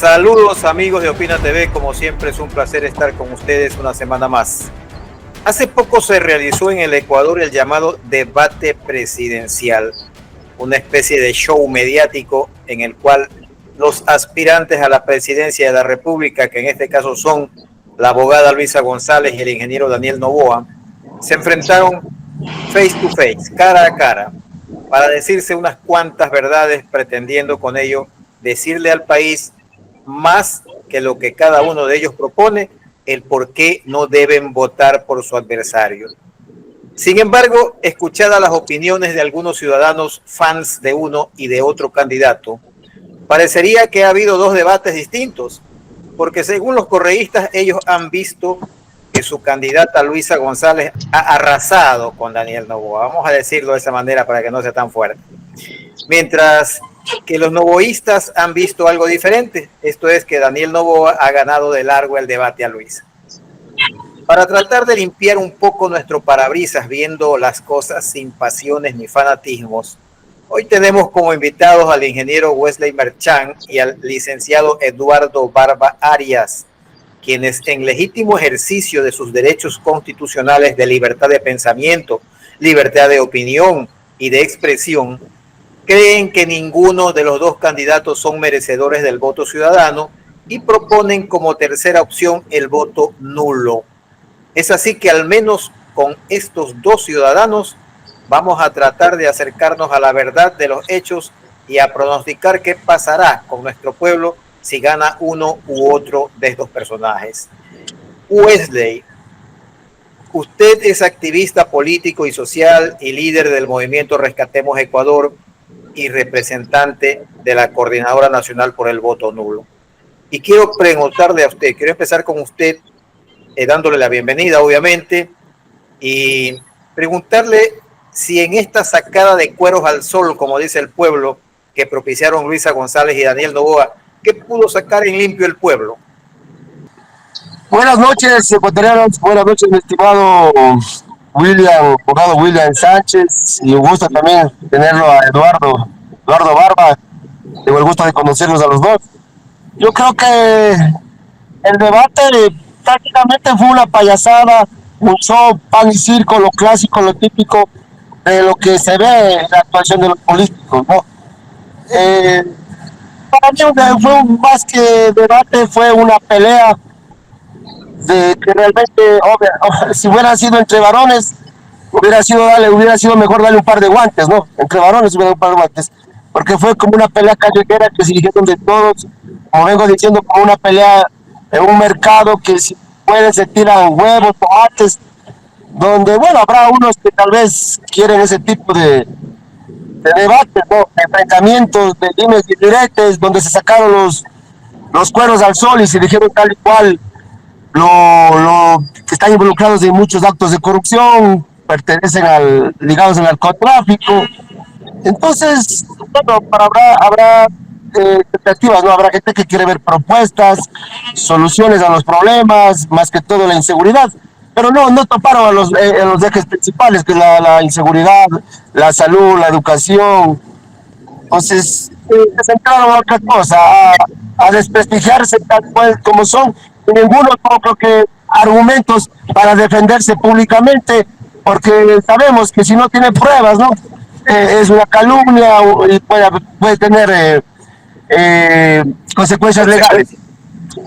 Saludos amigos de Opina TV, como siempre es un placer estar con ustedes una semana más. Hace poco se realizó en el Ecuador el llamado debate presidencial, una especie de show mediático en el cual los aspirantes a la presidencia de la República, que en este caso son la abogada Luisa González y el ingeniero Daniel Noboa, se enfrentaron face to face, cara a cara, para decirse unas cuantas verdades, pretendiendo con ello decirle al país más que lo que cada uno de ellos propone, el por qué no deben votar por su adversario. Sin embargo, escuchadas las opiniones de algunos ciudadanos fans de uno y de otro candidato, parecería que ha habido dos debates distintos, porque según los correístas, ellos han visto que su candidata Luisa González ha arrasado con Daniel Noboa. Vamos a decirlo de esa manera para que no sea tan fuerte. Mientras que los novoístas han visto algo diferente, esto es que Daniel Noboa ha ganado de largo el debate a Luisa. Para tratar de limpiar un poco nuestro parabrisas viendo las cosas sin pasiones ni fanatismos, hoy tenemos como invitados al ingeniero Wesley Merchán y al licenciado Eduardo Barba Arias, quienes en legítimo ejercicio de sus derechos constitucionales de libertad de pensamiento, libertad de opinión y de expresión, creen que ninguno de los dos candidatos son merecedores del voto ciudadano y proponen como tercera opción el voto nulo. Es así que al menos con estos dos ciudadanos vamos a tratar de acercarnos a la verdad de los hechos y a pronosticar qué pasará con nuestro pueblo si gana uno u otro de estos personajes. Wesley, usted es activista político y social y líder del movimiento Rescatemos Ecuador y representante de la Coordinadora Nacional por el Voto Nulo. Y quiero preguntarle a usted, quiero empezar con usted, dándole la bienvenida, obviamente, y preguntarle si en esta sacada de cueros al sol, como dice el pueblo, que propiciaron Luisa González y Daniel Noboa, ¿qué pudo sacar en limpio el pueblo? Buenas noches, ecuatorianos. Buenas noches, mi estimado abogado William Sánchez, y un gusto también tenerlo a Eduardo Barba. Tengo el gusto de conocerlos a los dos. Yo creo que el debate prácticamente fue una payasada, un show, pan y circo, lo clásico, lo típico de lo que se ve en la actuación de los políticos, ¿no? Para mí fue más que debate, fue una pelea de que realmente, si hubiera sido entre varones, hubiera sido mejor darle un par de guantes, ¿no? Entre varones hubiera un par de guantes, porque fue como una pelea callejera que se dijeron de todos, como vengo diciendo, como una pelea en un mercado que si pueden se tiran huevos, tomates, donde, bueno, habrá unos que tal vez quieren ese tipo de debates, ¿no? De enfrentamientos, de dimes y diretes, donde se sacaron los cueros al sol y se dijeron tal y cual que están involucrados en muchos actos de corrupción, ligados al narcotráfico. Entonces, bueno, habrá expectativas, ¿no? Habrá gente que quiere ver propuestas, soluciones a los problemas, más que todo la inseguridad, pero no toparon en los ejes principales, que es la inseguridad, la salud, la educación. Entonces, se centraron a otra cosa, a desprestigiarse tal cual como son, y ninguno tuvo, creo que, argumentos para defenderse públicamente, porque sabemos que si no tiene pruebas, ¿no? Es una calumnia y puede tener consecuencias legales.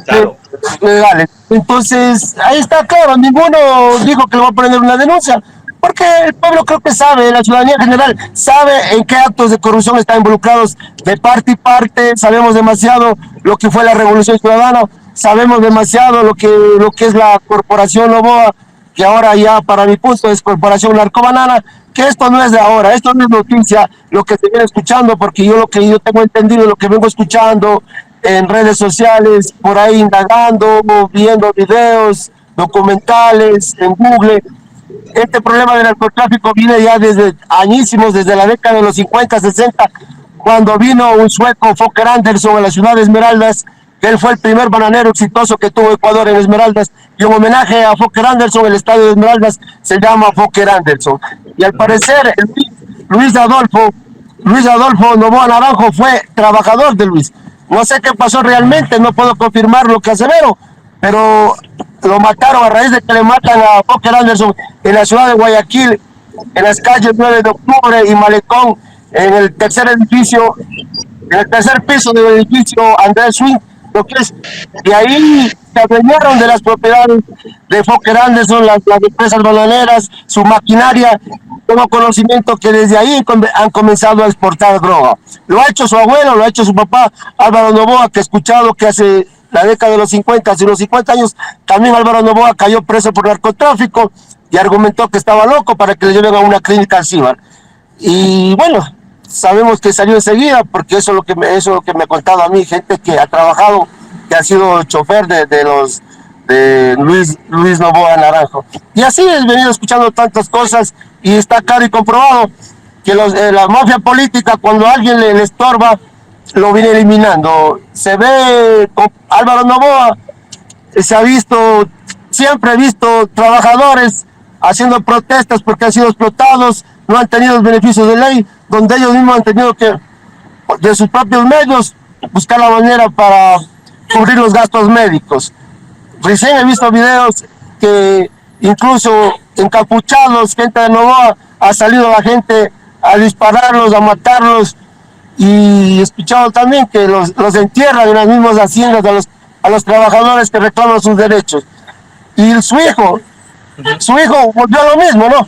Claro. Legales. Entonces, ahí está claro, ninguno dijo que le va a poner una denuncia, porque el pueblo creo que sabe, la ciudadanía en general sabe en qué actos de corrupción están involucrados de parte y parte. Sabemos demasiado lo que fue la Revolución Ciudadana, sabemos demasiado lo que es la Corporación Noboa, que ahora ya para mi punto es Corporación Narcobanana, que esto no es de ahora, esto no es noticia, lo que se viene escuchando, porque yo tengo entendido, lo que vengo escuchando en redes sociales, por ahí indagando, viendo videos, documentales, en Google. Este problema del narcotráfico viene ya desde añísimos, desde la década de los 50, 60, cuando vino un sueco, Folke Anderson, a la ciudad de Esmeraldas, que él fue el primer bananero exitoso que tuvo Ecuador en Esmeraldas, y en homenaje a Folke Anderson, el estadio de Esmeraldas se llama Folke Anderson. Y al parecer, Luis Adolfo Noboa Naranjo fue trabajador de Luis. No sé qué pasó realmente, no puedo confirmar lo que asevero, pero lo mataron a raíz de que le matan a Fokker Anderson en la ciudad de Guayaquil, en las calles 9 de octubre y Malecón, en el tercer edificio, en el tercer piso del edificio Andrés Swing, lo que es, y ahí se adueñaron de las propiedades de Fokker Anderson, las empresas bananeras, su maquinaria. Tengo conocimiento que desde ahí han comenzado a exportar droga. Lo ha hecho su abuelo, lo ha hecho su papá, Álvaro Noboa, que he escuchado que hace la década de los 50, hace unos 50 años, también Álvaro Noboa cayó preso por narcotráfico y argumentó que estaba loco para que le lleven a una clínica al Cibar. Y bueno, sabemos que salió enseguida, porque eso es lo que me ha contado a mí, gente que ha trabajado, que ha sido chofer de Luis Noboa Naranjo. Y así he venido escuchando tantas cosas y está claro y comprobado que la mafia política, cuando alguien le estorba, lo viene eliminando. Se ve con Álvaro Noboa, se ha visto, siempre he visto trabajadores haciendo protestas porque han sido explotados, no han tenido los beneficios de ley, donde ellos mismos han tenido que, de sus propios medios, buscar la manera para cubrir los gastos médicos. Recién he visto videos que incluso encapuchados, gente de Noboa, ha salido la gente a dispararlos, a matarlos, y he escuchado también que los entierran en las mismas haciendas a los trabajadores que reclaman sus derechos. Y su hijo volvió a lo mismo, ¿no?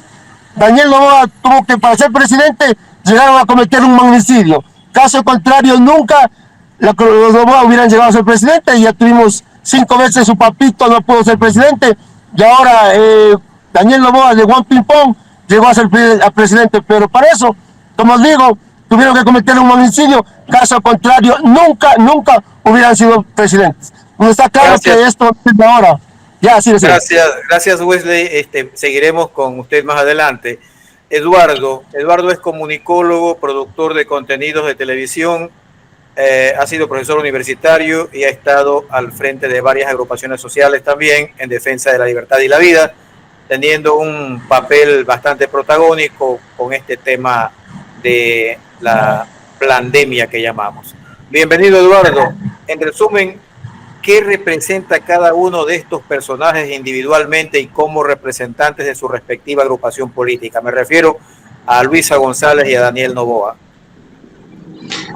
Daniel Noboa tuvo que, para ser presidente, llegaron a cometer un magnicidio. Caso contrario, nunca los Noboa hubieran llegado a ser presidente, y ya tuvimos 5 veces su papito, no pudo ser presidente, y ahora Daniel Noboa de Juan Pimpón llegó a ser presidente, pero para eso, como os digo, tuvieron que cometer un magnicidio, caso contrario, nunca hubieran sido presidentes. No está claro. Gracias. Que esto es ahora. Ya, así es. Gracias Wesley, seguiremos con usted más adelante. Eduardo es comunicólogo, productor de contenidos de televisión, ha sido profesor universitario y ha estado al frente de varias agrupaciones sociales también en defensa de la libertad y la vida, teniendo un papel bastante protagónico con este tema de la pandemia que llamamos. Bienvenido, Eduardo. En resumen, ¿qué representa cada uno de estos personajes individualmente y como representantes de su respectiva agrupación política? Me refiero a Luisa González y a Daniel Noboa.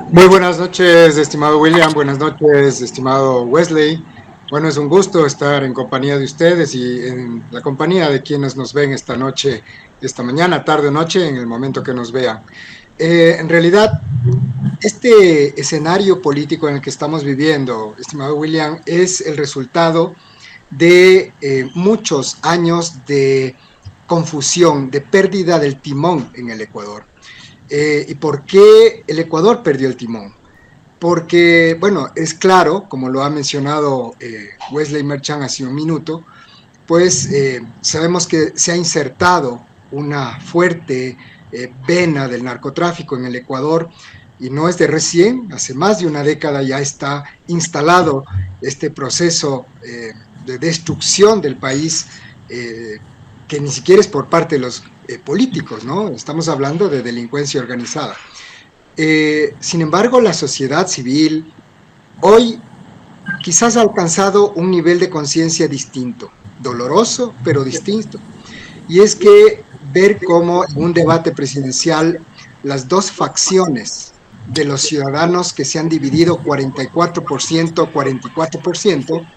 Muy buenas noches, estimado William. Buenas noches, estimado Wesley. Bueno, es un gusto estar en compañía de ustedes y en la compañía de quienes nos ven esta noche, esta mañana, tarde o noche, en el momento que nos vean. En realidad, este escenario político en el que estamos viviendo, estimado William, es el resultado de muchos años de confusión, de pérdida del timón en el Ecuador. ¿Y por qué el Ecuador perdió el timón? Porque, bueno, es claro, como lo ha mencionado Wesley Merchan hace un minuto, pues sabemos que se ha insertado una fuerte vena del narcotráfico en el Ecuador, y no es de recién, hace más de una década ya está instalado este proceso de destrucción del país, que ni siquiera es por parte de los políticos, ¿no? Estamos hablando de delincuencia organizada. Sin embargo, la sociedad civil hoy quizás ha alcanzado un nivel de conciencia distinto, doloroso, pero distinto. Y es que ver cómo en un debate presidencial las dos facciones de los ciudadanos que se han dividido 44%, 44%,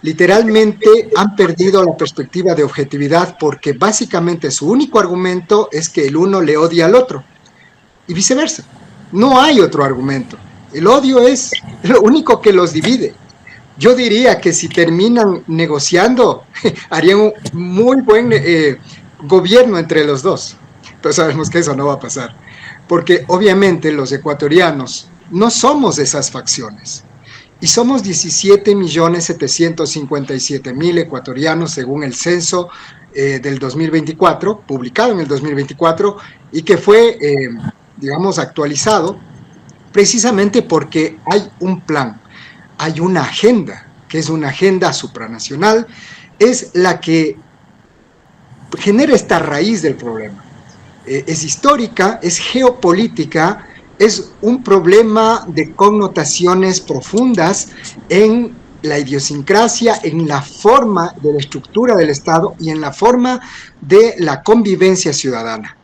literalmente han perdido la perspectiva de objetividad, porque básicamente su único argumento es que el uno le odia al otro y viceversa. No hay otro argumento. El odio es lo único que los divide. Yo diría que si terminan negociando, harían un muy buen gobierno entre los dos. Pero sabemos que eso no va a pasar, porque obviamente los ecuatorianos no somos esas facciones. Y somos 17.757.000 ecuatorianos según el censo del 2024, publicado en el 2024, y que fue, digamos, actualizado precisamente porque hay un plan, hay una agenda, que es una agenda supranacional, es la que genera esta raíz del problema. Es histórica, es geopolítica, es un problema de connotaciones profundas en la idiosincrasia, en la forma de la estructura del Estado y en la forma de la convivencia ciudadana.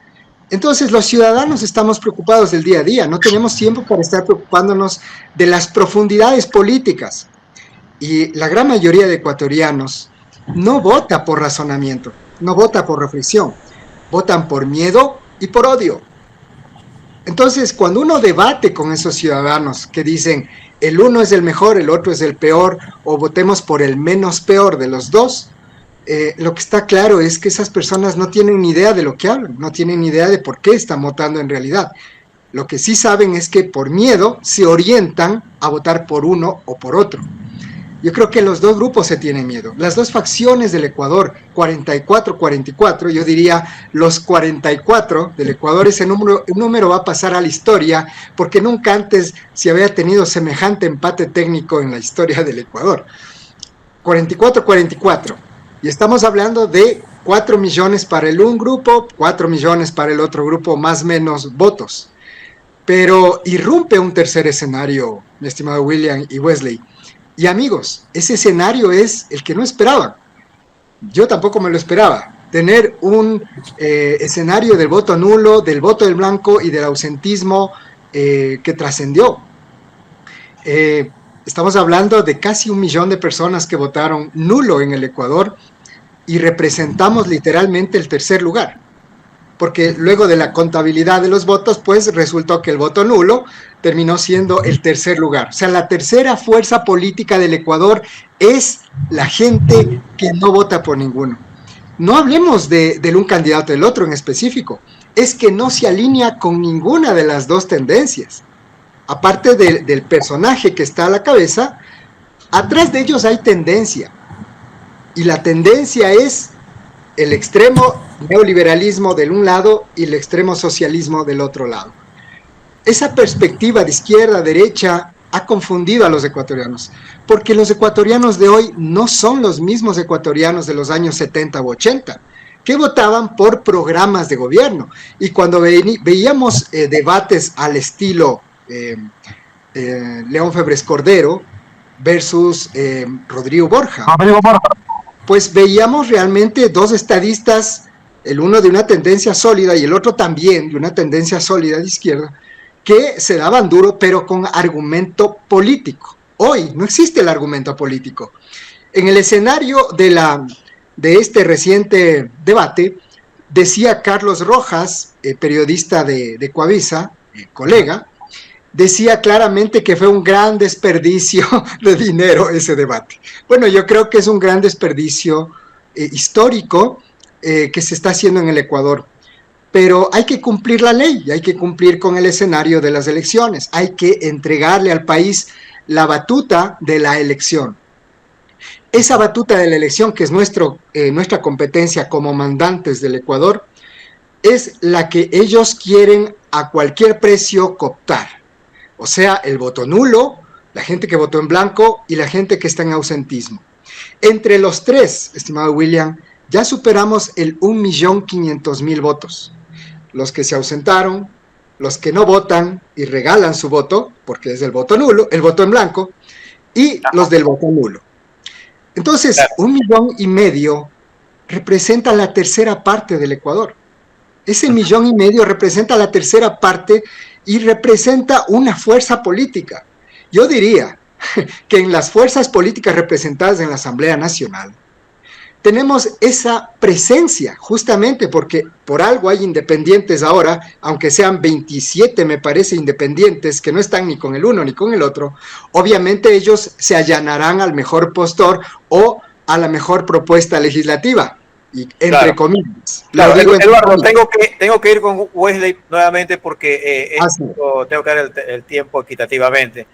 Entonces, los ciudadanos estamos preocupados del día a día, no tenemos tiempo para estar preocupándonos de las profundidades políticas. Y la gran mayoría de ecuatorianos no vota por razonamiento, no vota por reflexión, votan por miedo y por odio. Entonces, cuando uno debate con esos ciudadanos que dicen el uno es el mejor, el otro es el peor, o votemos por el menos peor de los dos, lo que está claro es que esas personas no tienen ni idea de lo que hablan, no tienen ni idea de por qué están votando en realidad. Lo que sí saben es que por miedo se orientan a votar por uno o por otro. Yo creo que los dos grupos se tienen miedo. Las dos facciones del Ecuador, 44-44, yo diría los 44 del Ecuador, ese número va a pasar a la historia porque nunca antes se había tenido semejante empate técnico en la historia del Ecuador. 44-44. Y estamos hablando de 4 millones para el un grupo, 4 millones para el otro grupo, más o menos votos. Pero irrumpe un tercer escenario, mi estimado William y Wesley. Y amigos, ese escenario es el que no esperaban. Yo tampoco me lo esperaba. Tener un escenario del voto nulo, del voto del blanco y del ausentismo que trascendió. Estamos hablando de casi 1 millón de personas que votaron nulo en el Ecuador y representamos literalmente el tercer lugar. Porque luego de la contabilidad de los votos, pues resultó que el voto nulo terminó siendo el tercer lugar. O sea, la tercera fuerza política del Ecuador es la gente que no vota por ninguno. No hablemos del un candidato del otro en específico, es que no se alinea con ninguna de las dos tendencias. Aparte del personaje que está a la cabeza, atrás de ellos hay tendencia. Y la tendencia es el extremo neoliberalismo del un lado y el extremo socialismo del otro lado. Esa perspectiva de izquierda a derecha ha confundido a los ecuatorianos, porque los ecuatorianos de hoy no son los mismos ecuatorianos de los años 70 u 80, que votaban por programas de gobierno. Y cuando veíamos debates al estilo León Febres Cordero versus Rodrigo Borja, pues veíamos realmente dos estadistas, el uno de una tendencia sólida y el otro también de una tendencia sólida de izquierda, que se daban duro, pero con argumento político. Hoy no existe el argumento político. En el escenario de este reciente debate, decía Carlos Rojas, periodista de Coavisa, colega, decía claramente que fue un gran desperdicio de dinero ese debate. Bueno, yo creo que es un gran desperdicio histórico que se está haciendo en el Ecuador. Pero hay que cumplir la ley, hay que cumplir con el escenario de las elecciones, hay que entregarle al país la batuta de la elección. Esa batuta de la elección, que es nuestra competencia como mandantes del Ecuador, es la que ellos quieren a cualquier precio cooptar. O sea, el voto nulo, la gente que votó en blanco y la gente que está en ausentismo. Entre los tres, estimado William, ya superamos el 1.500.000 votos. Los que se ausentaron, los que no votan y regalan su voto, porque es el voto nulo, el voto en blanco, y los del voto nulo. Entonces, 1,5 millones representa la tercera parte del Ecuador. Ese 1,5 millones representa la tercera parte y representa una fuerza política. Yo diría que en las fuerzas políticas representadas en la Asamblea Nacional, tenemos esa presencia, justamente porque por algo hay independientes ahora, aunque sean 27, me parece, independientes, que no están ni con el uno ni con el otro. Obviamente ellos se allanarán al mejor postor o a la mejor propuesta legislativa, y entre comillas. Claro, Eduardo, tengo que ir con Wesley nuevamente porque tengo que dar el tiempo equitativamente.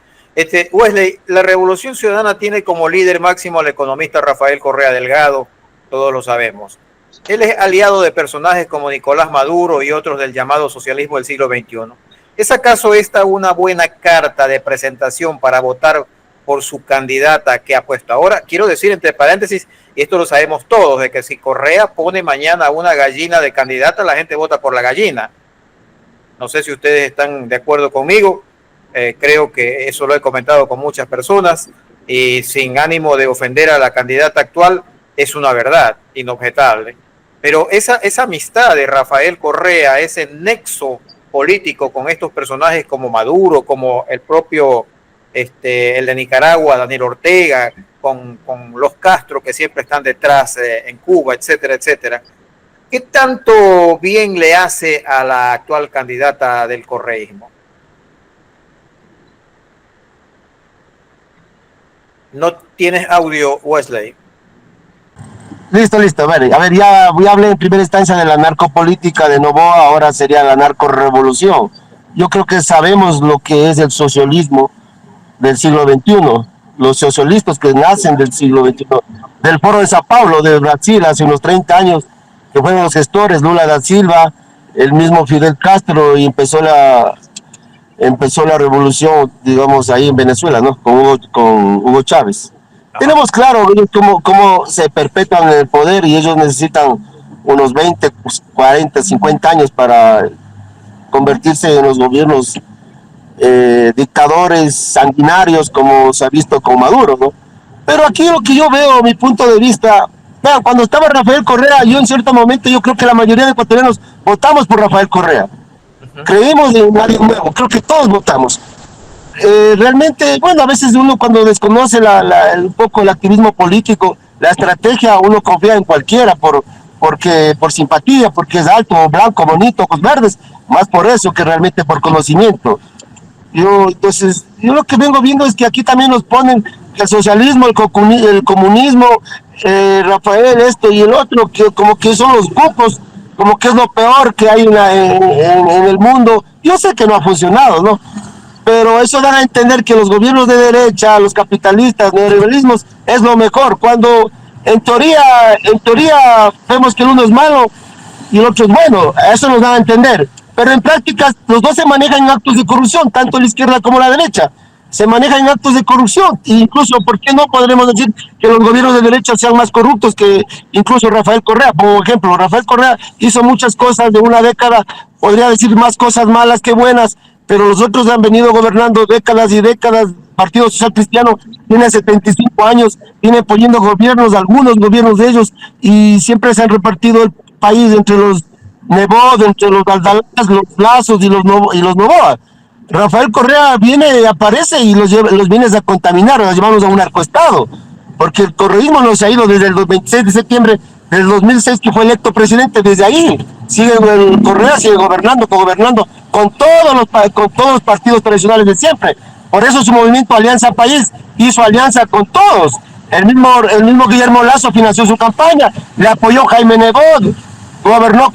Wesley, la Revolución Ciudadana tiene como líder máximo al economista Rafael Correa Delgado, todos lo sabemos. Él es aliado de personajes como Nicolás Maduro y otros del llamado socialismo del siglo XXI. ¿Es acaso esta una buena carta de presentación para votar por su candidata que ha puesto ahora? Quiero decir, entre paréntesis, y esto lo sabemos todos, de que si Correa pone mañana una gallina de candidata, la gente vota por la gallina. No sé si ustedes están de acuerdo conmigo. Creo que eso lo he comentado con muchas personas y sin ánimo de ofender a la candidata actual, es una verdad inobjetable. Pero esa amistad de Rafael Correa, ese nexo político con estos personajes como Maduro, como el propio el de Nicaragua, Daniel Ortega, con los Castro que siempre están detrás en Cuba, etcétera, etcétera. ¿Qué tanto bien le hace a la actual candidata del correísmo? No tienes audio, Wesley. Listo. A ver, ya hablé en primera instancia de la narcopolítica de Noboa, ahora sería la narcorevolución. Yo creo que sabemos lo que es el socialismo del siglo XXI, los socialistas que nacen del siglo XXI, del Foro de Sao Paulo, de Brasil, hace unos 30 años, que fueron los gestores, Lula da Silva, el mismo Fidel Castro, y empezó la revolución, digamos, ahí en Venezuela, ¿no? Con Hugo Chávez. Tenemos claro cómo se perpetúan en el poder y ellos necesitan unos 20, 40, 50 años para convertirse en los gobiernos dictadores sanguinarios como se ha visto con Maduro, ¿no? Pero aquí lo que yo veo, mi punto de vista, vean, cuando estaba Rafael Correa, yo en cierto momento, yo creo que la mayoría de ecuatorianos votamos por Rafael Correa. Creímos en alguien nuevo, creo que todos votamos. Realmente, bueno, a veces uno cuando desconoce un poco el activismo político, la estrategia, uno confía en cualquiera por simpatía, porque es alto, blanco, bonito, ojos verdes, más por eso que realmente por conocimiento. Entonces, yo lo que vengo viendo es que aquí también nos ponen el socialismo, el comunismo, Rafael, esto y el otro, que como que son los grupos, como que es lo peor que hay en el mundo. Yo sé que no ha funcionado, ¿no? Pero eso da a entender que los gobiernos de derecha, los capitalistas, neoliberalismos, es lo mejor, cuando en teoría vemos que el uno es malo y el otro es bueno, eso nos da a entender. Pero en práctica los dos se manejan en actos de corrupción, tanto la izquierda como la derecha. Se manejan en actos de corrupción. E incluso, ¿por qué no podremos decir que los gobiernos de derecha sean más corruptos que incluso Rafael Correa? Por ejemplo, Rafael Correa hizo muchas cosas de una década, podría decir más cosas malas que buenas, pero los otros han venido gobernando décadas y décadas. Partido Social Cristiano tiene 75 años, viene poniendo gobiernos, algunos gobiernos de ellos, y siempre se han repartido el país entre los Nebot, entre los Aldalás, los Lazos y los Novoa. Rafael Correa viene, aparece y los viene a contaminar, a llevarnos a un narcoestado, porque el correísmo no se ha ido desde el 26 de septiembre del 2006 que fue electo presidente. Desde ahí el Correa sigue gobernando con todos los partidos tradicionales de siempre. Por eso su movimiento Alianza País hizo alianza con todos. El mismo Guillermo Lasso financió su campaña, le apoyó Jaime Nebot, gobernó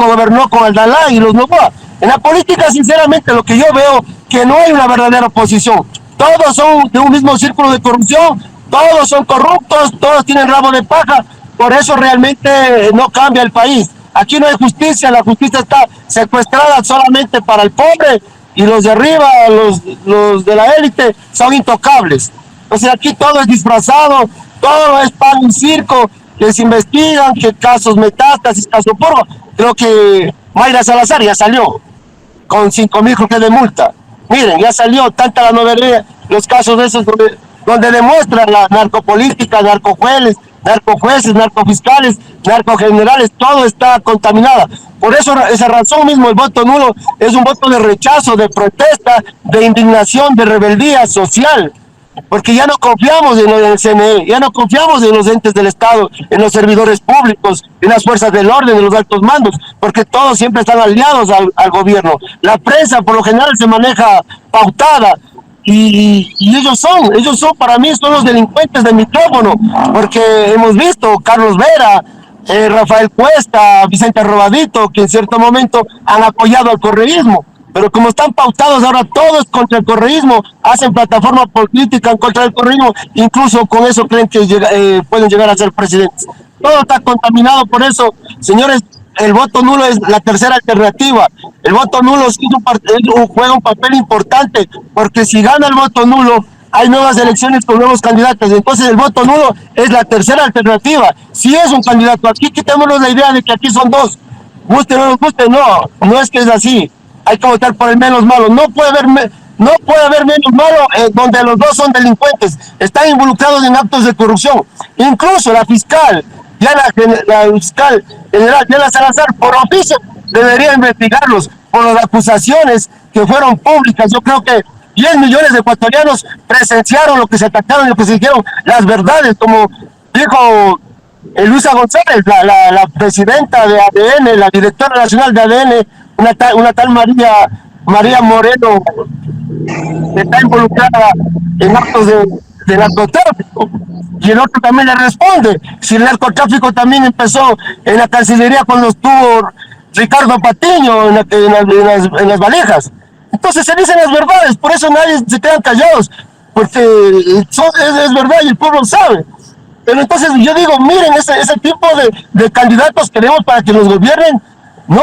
con Aldalá y los Novoa. En la política, sinceramente, lo que yo veo, que no hay una verdadera oposición. Todos son de un mismo círculo de corrupción, todos son corruptos, todos tienen rabo de paja. Por eso realmente no cambia el país. Aquí no hay justicia, la justicia está secuestrada solamente para el pobre, y los de arriba, los de la élite, son intocables. O sea, aquí todo es disfrazado, todo es para un circo, que se investigan, que casos metástasis, caso porro. Creo que Mayra Salazar ya salió con 5,000 creo que de multa. Miren, ya salió tanta la novedad, los casos de esos donde demuestran la narcopolítica, narcojueces, narcofiscales, narcogenerales, todo está contaminado. Por eso, esa razón mismo, el voto nulo es un voto de rechazo, de protesta, de indignación, de rebeldía social. Porque ya no confiamos en el CNE, ya no confiamos en los entes del Estado, en los servidores públicos, en las fuerzas del orden, en los altos mandos, porque todos siempre están aliados al gobierno. La prensa por lo general se maneja pautada, y ellos son para mí son los delincuentes del micrófono, porque hemos visto Carlos Vera, Rafael Cuesta, Vicente Robadito, que en cierto momento han apoyado al correísmo. Pero como están pautados ahora todos contra el correísmo, hacen plataforma política en contra del correísmo, incluso con eso creen que pueden llegar a ser presidentes. Todo está contaminado. Por eso, señores, el voto nulo es la tercera alternativa. El voto nulo juega un papel importante, porque si gana el voto nulo, hay nuevas elecciones con nuevos candidatos. Entonces el voto nulo es la tercera alternativa. Si es un candidato, aquí quitémonos la idea de que aquí son dos. Guste o no nos guste, no es que es así. hay que votar por el menos malo. No puede haber menos malo donde los dos son delincuentes, están involucrados en actos de corrupción. Incluso la fiscal general Diana Salazar, por oficio, debería investigarlos por las acusaciones que fueron públicas. Yo creo que 10 millones de ecuatorianos presenciaron lo que se atacaron, lo que se dijeron, las verdades, como dijo Luisa González, la presidenta de ADN, la directora nacional de ADN, una tal María Moreno, que está involucrada en actos de narcotráfico. Y el otro también le responde, si el narcotráfico también empezó en la Cancillería cuando estuvo Ricardo Patiño en las valijas. Entonces se dicen las verdades, por eso nadie se quedan callados, porque es verdad y el pueblo sabe. Pero entonces yo digo, miren, ese tipo de candidatos queremos para que nos gobiernen. No,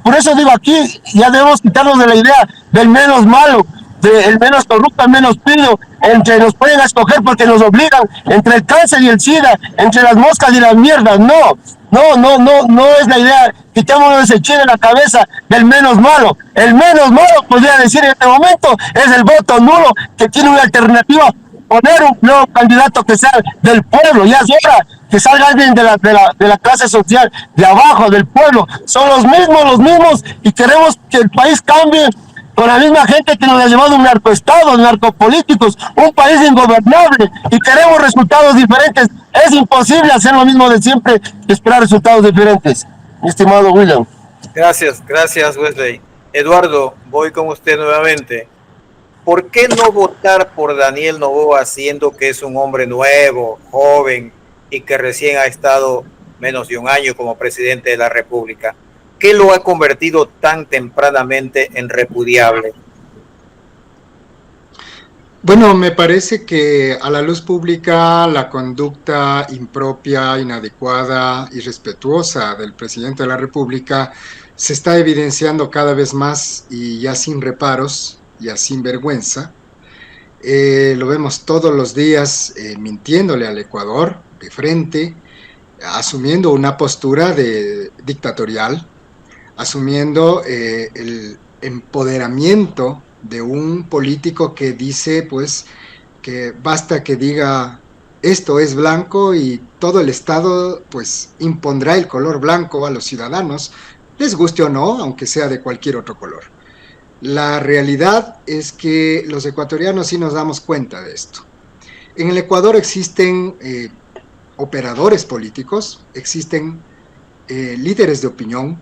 por eso digo, aquí ya debemos quitarnos de la idea del menos malo, del menos corrupto, el menos pido, entre nos pueden escoger porque nos obligan, entre el cáncer y el SIDA, entre las moscas y las mierdas. No es la idea. Quitémonos ese chile en la cabeza del menos malo. El menos malo, podría decir en este momento, es el voto nulo, que tiene una alternativa, poner un nuevo candidato que sea del pueblo. Ya es hora que salga alguien de la clase social, de abajo, del pueblo. Son los mismos, y queremos que el país cambie con la misma gente que nos ha llevado un narcoestado, narcopolíticos, un país ingobernable, y queremos resultados diferentes. Es imposible hacer lo mismo de siempre y esperar resultados diferentes, mi estimado William. Gracias, Wesley. Eduardo, voy con usted nuevamente. ¿Por qué no votar por Daniel Noboa, siendo que es un hombre nuevo, joven y que recién ha estado menos de un año como presidente de la República? ¿Qué lo ha convertido tan tempranamente en repudiable? Bueno, me parece que a la luz pública la conducta impropia, inadecuada, irrespetuosa del presidente de la República se está evidenciando cada vez más y ya sin reparos, ya sin vergüenza. Lo vemos todos los días mintiéndole al Ecuador de frente, asumiendo una postura dictatorial, asumiendo el empoderamiento de un político que dice pues que basta que diga esto es blanco y todo el Estado pues impondrá el color blanco a los ciudadanos, les guste o no, aunque sea de cualquier otro color. La realidad es que los ecuatorianos sí nos damos cuenta de esto. En el Ecuador existen operadores políticos, existen líderes de opinión,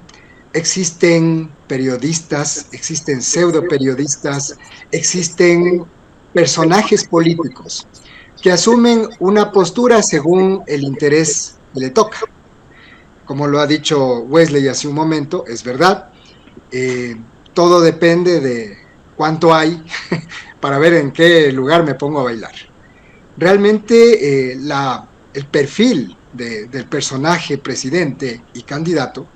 existen periodistas, existen pseudoperiodistas, existen personajes políticos que asumen una postura según el interés que le toca. Como lo ha dicho Wesley hace un momento, es verdad, todo depende de cuánto hay para ver en qué lugar me pongo a bailar. Realmente el perfil del personaje presidente y candidato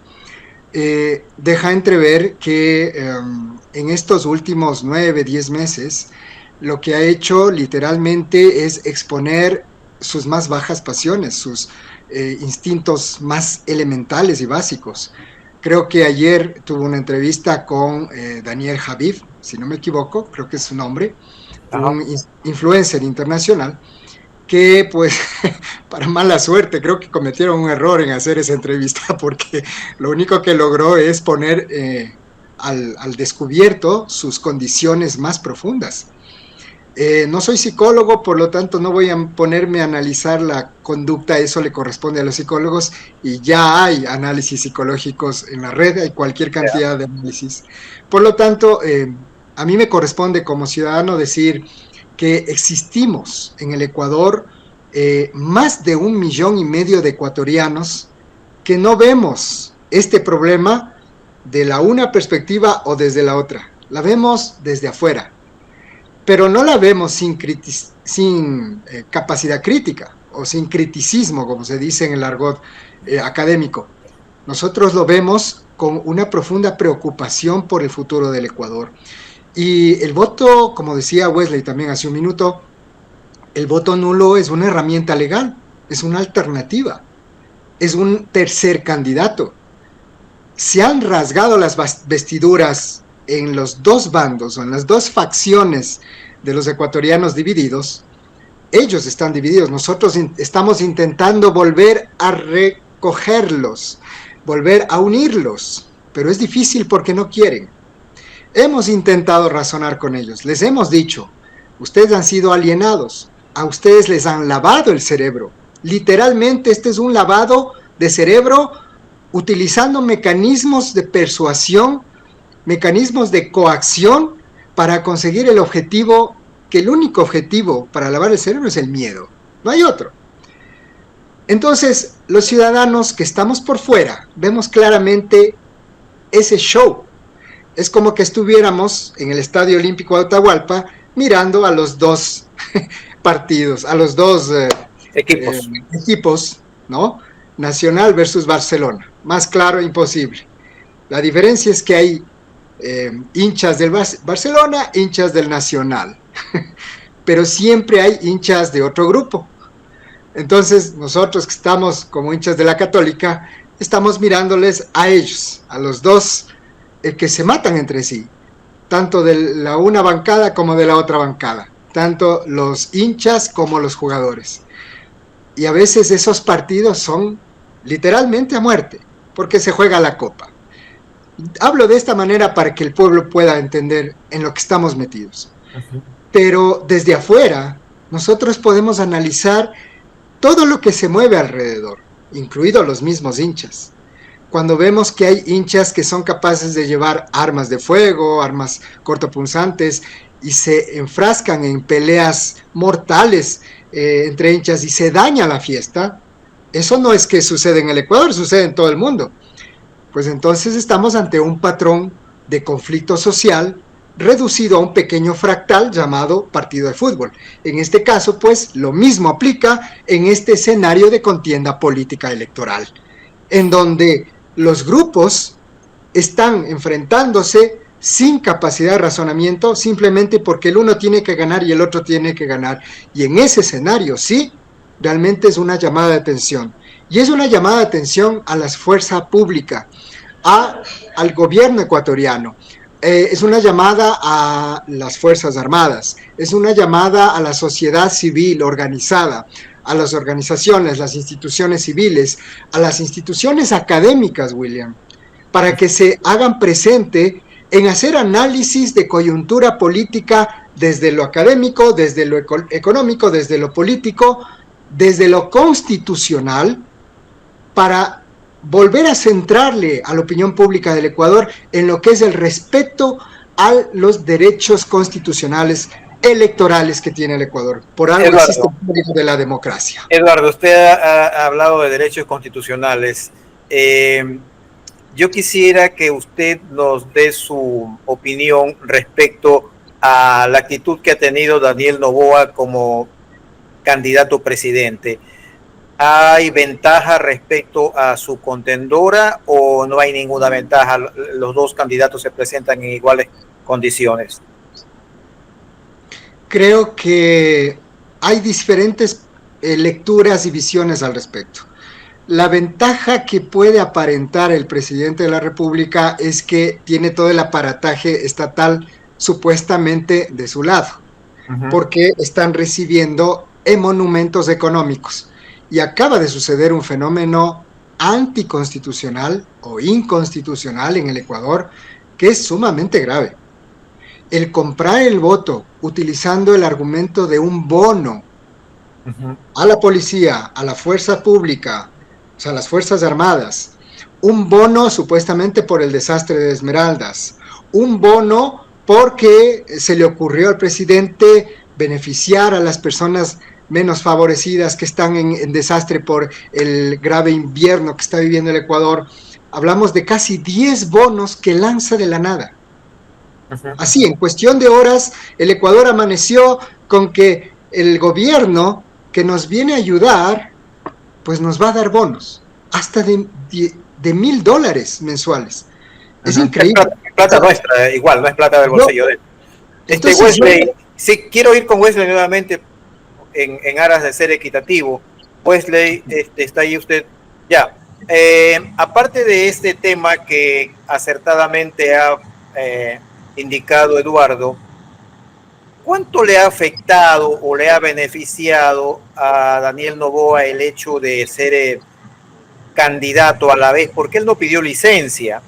deja entrever que en estos últimos 9, 10 meses lo que ha hecho literalmente es exponer sus más bajas pasiones, sus instintos más elementales y básicos. Creo que ayer tuvo una entrevista con Daniel Javif, si no me equivoco, creo que es su nombre, un influencer internacional, que pues para mala suerte creo que cometieron un error en hacer esa entrevista, porque lo único que logró es poner al descubierto sus condiciones más profundas. No soy psicólogo, por lo tanto no voy a ponerme a analizar la conducta, eso le corresponde a los psicólogos, y ya hay análisis psicológicos en la red, hay cualquier cantidad de análisis. Por lo tanto, a mí me corresponde como ciudadano decir que existimos en el Ecuador más de 1,5 millones de ecuatorianos que no vemos este problema de la una perspectiva o desde la otra, la vemos desde afuera, pero no la vemos sin capacidad crítica o sin criticismo, como se dice en el argot académico. Nosotros lo vemos con una profunda preocupación por el futuro del Ecuador. Y el voto, como decía Wesley también hace un minuto, el voto nulo es una herramienta legal, es una alternativa, es un tercer candidato. Se han rasgado las vestiduras en los dos bandos o en las dos facciones de los ecuatorianos divididos. Ellos están divididos, nosotros estamos intentando volver a recogerlos, volver a unirlos, pero es difícil porque no quieren. Hemos intentado razonar con ellos, les hemos dicho, ustedes han sido alienados, a ustedes les han lavado el cerebro, literalmente este es un lavado de cerebro utilizando mecanismos de persuasión, mecanismos de coacción para conseguir el objetivo, que el único objetivo para lavar el cerebro es el miedo, no hay otro. Entonces, los ciudadanos que estamos por fuera, vemos claramente ese show. Es como que estuviéramos en el Estadio Olímpico de Atahualpa mirando a los dos partidos, a los dos equipos, ¿no? Nacional versus Barcelona. Más claro, imposible. La diferencia es que hay hinchas del Barcelona, hinchas del Nacional. Pero siempre hay hinchas de otro grupo. Entonces, nosotros que estamos como hinchas de la Católica, estamos mirándoles a ellos, a los dos que se matan entre sí, tanto de la una bancada como de la otra bancada, tanto los hinchas como los jugadores. Y a veces esos partidos son literalmente a muerte, porque se juega la copa. Hablo de esta manera para que el pueblo pueda entender en lo que estamos metidos. Pero desde afuera, nosotros podemos analizar todo lo que se mueve alrededor, incluidos los mismos hinchas. Cuando vemos que hay hinchas que son capaces de llevar armas de fuego, armas cortopunzantes, y se enfrascan en peleas mortales entre hinchas y se daña la fiesta, eso no es que sucede en el Ecuador, sucede en todo el mundo. Pues entonces estamos ante un patrón de conflicto social reducido a un pequeño fractal llamado partido de fútbol. En este caso, pues, lo mismo aplica en este escenario de contienda política electoral, en donde los grupos están enfrentándose sin capacidad de razonamiento, simplemente porque el uno tiene que ganar y el otro tiene que ganar. Y en ese escenario, sí, realmente es una llamada de atención. Y es una llamada de atención a la fuerza pública, al gobierno ecuatoriano. Es una llamada a las Fuerzas Armadas, es una llamada a la sociedad civil organizada, a las organizaciones, las instituciones civiles, a las instituciones académicas, William, para que se hagan presente en hacer análisis de coyuntura política desde lo académico, desde lo económico, desde lo político, desde lo constitucional, para volver a centrarle a la opinión pública del Ecuador en lo que es el respeto a los derechos constitucionales electorales que tiene el Ecuador. Por algo existe el Código de la Democracia. Eduardo, usted ha hablado de derechos constitucionales. Yo quisiera que usted nos dé su opinión respecto a la actitud que ha tenido Daniel Noboa como candidato presidente. ¿Hay ventaja respecto a su contendora o no hay ninguna ventaja? Los dos candidatos se presentan en iguales condiciones. Creo que hay diferentes lecturas y visiones al respecto. La ventaja que puede aparentar el presidente de la República es que tiene todo el aparataje estatal supuestamente de su lado, porque están recibiendo monumentos económicos. Y acaba de suceder un fenómeno anticonstitucional o inconstitucional en el Ecuador que es sumamente grave. El comprar el voto utilizando el argumento de un bono a la policía, a la fuerza pública, o sea, a las Fuerzas Armadas, un bono supuestamente por el desastre de Esmeraldas, un bono porque se le ocurrió al presidente beneficiar a las personas menos favorecidas que están en desastre por el grave invierno que está viviendo el Ecuador. Hablamos de casi 10 bonos que lanza de la nada. Así, en cuestión de horas, el Ecuador amaneció con que el gobierno que nos viene a ayudar, pues nos va a dar bonos, hasta de $1,000 mensuales. Es increíble. Es plata nuestra, igual, no es plata del bolsillo de él. Wesley, sí, quiero ir con Wesley nuevamente en aras de ser equitativo. Wesley, está ahí usted. Ya. Aparte de este tema que acertadamente ha indicado Eduardo, ¿cuánto le ha afectado o le ha beneficiado a Daniel Noboa el hecho de ser candidato a la vez? Porque él no pidió licencia.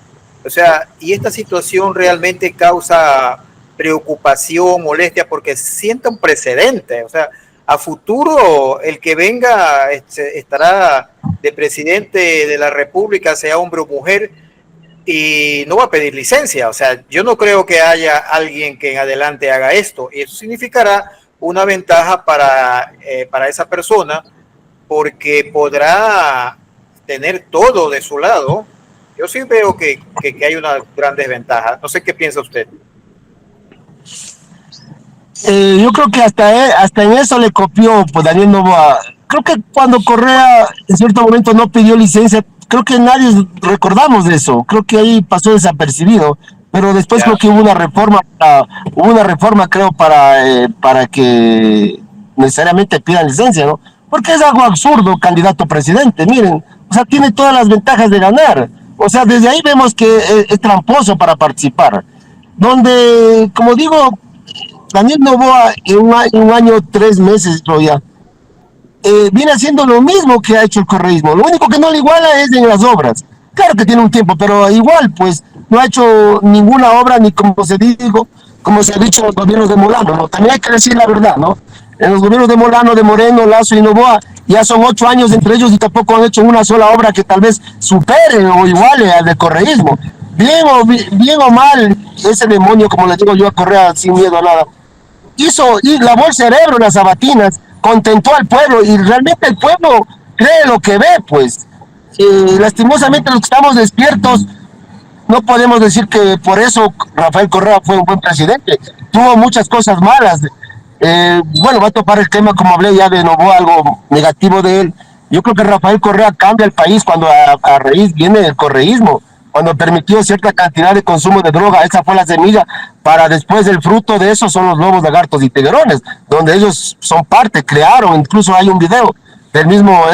O sea, y esta situación realmente causa preocupación, molestia, porque sienta un precedente. O sea, a futuro el que venga estará de presidente de la República, sea hombre o mujer, y no va a pedir licencia. O sea, yo no creo que haya alguien que en adelante haga esto. Y eso significará una ventaja para esa persona, porque podrá tener todo de su lado. Yo sí veo que hay una gran desventaja. No sé qué piensa usted. Yo creo que hasta en eso le copió pues, Daniel Noboa. Creo que cuando Correa en cierto momento no pidió licencia, creo que nadie recordamos de eso. Creo que ahí pasó desapercibido. Pero después creo que hubo una reforma creo para que necesariamente pidan licencia, ¿no? Porque es algo absurdo, candidato a presidente. Miren, o sea, tiene todas las ventajas de ganar. O sea, desde ahí vemos que es tramposo para participar. Donde, como digo, Daniel Noboa en un año, 3 meses, ya, viene haciendo lo mismo que ha hecho el correísmo. Lo único que no le iguala es en las obras. Claro que tiene un tiempo, pero igual, pues, no ha hecho ninguna obra, ni como se ha dicho en los gobiernos de Molano, ¿no? También hay que decir la verdad, ¿no? En los gobiernos de Molano, de Moreno, Lazo y Noboa, ya son 8 años entre ellos y tampoco han hecho una sola obra que tal vez supere o iguale al del correísmo. Bien o mal, ese demonio, como le digo yo a Correa, sin miedo a nada, hizo y lavó el cerebro en las sabatinas, contentó al pueblo y realmente el pueblo cree lo que ve, pues. Lastimosamente los que estamos despiertos no podemos decir que por eso Rafael Correa fue un buen presidente. Tuvo muchas cosas malas. Bueno, va a topar el tema, como hablé ya de Novoa, algo negativo de él. Yo creo que Rafael Correa cambia el país cuando a raíz viene el correísmo, cuando permitió cierta cantidad de consumo de droga. Esa fue la semilla para después el fruto de eso son los lobos, lagartos y tiguerones, donde ellos son parte, crearon, incluso hay un video del mismo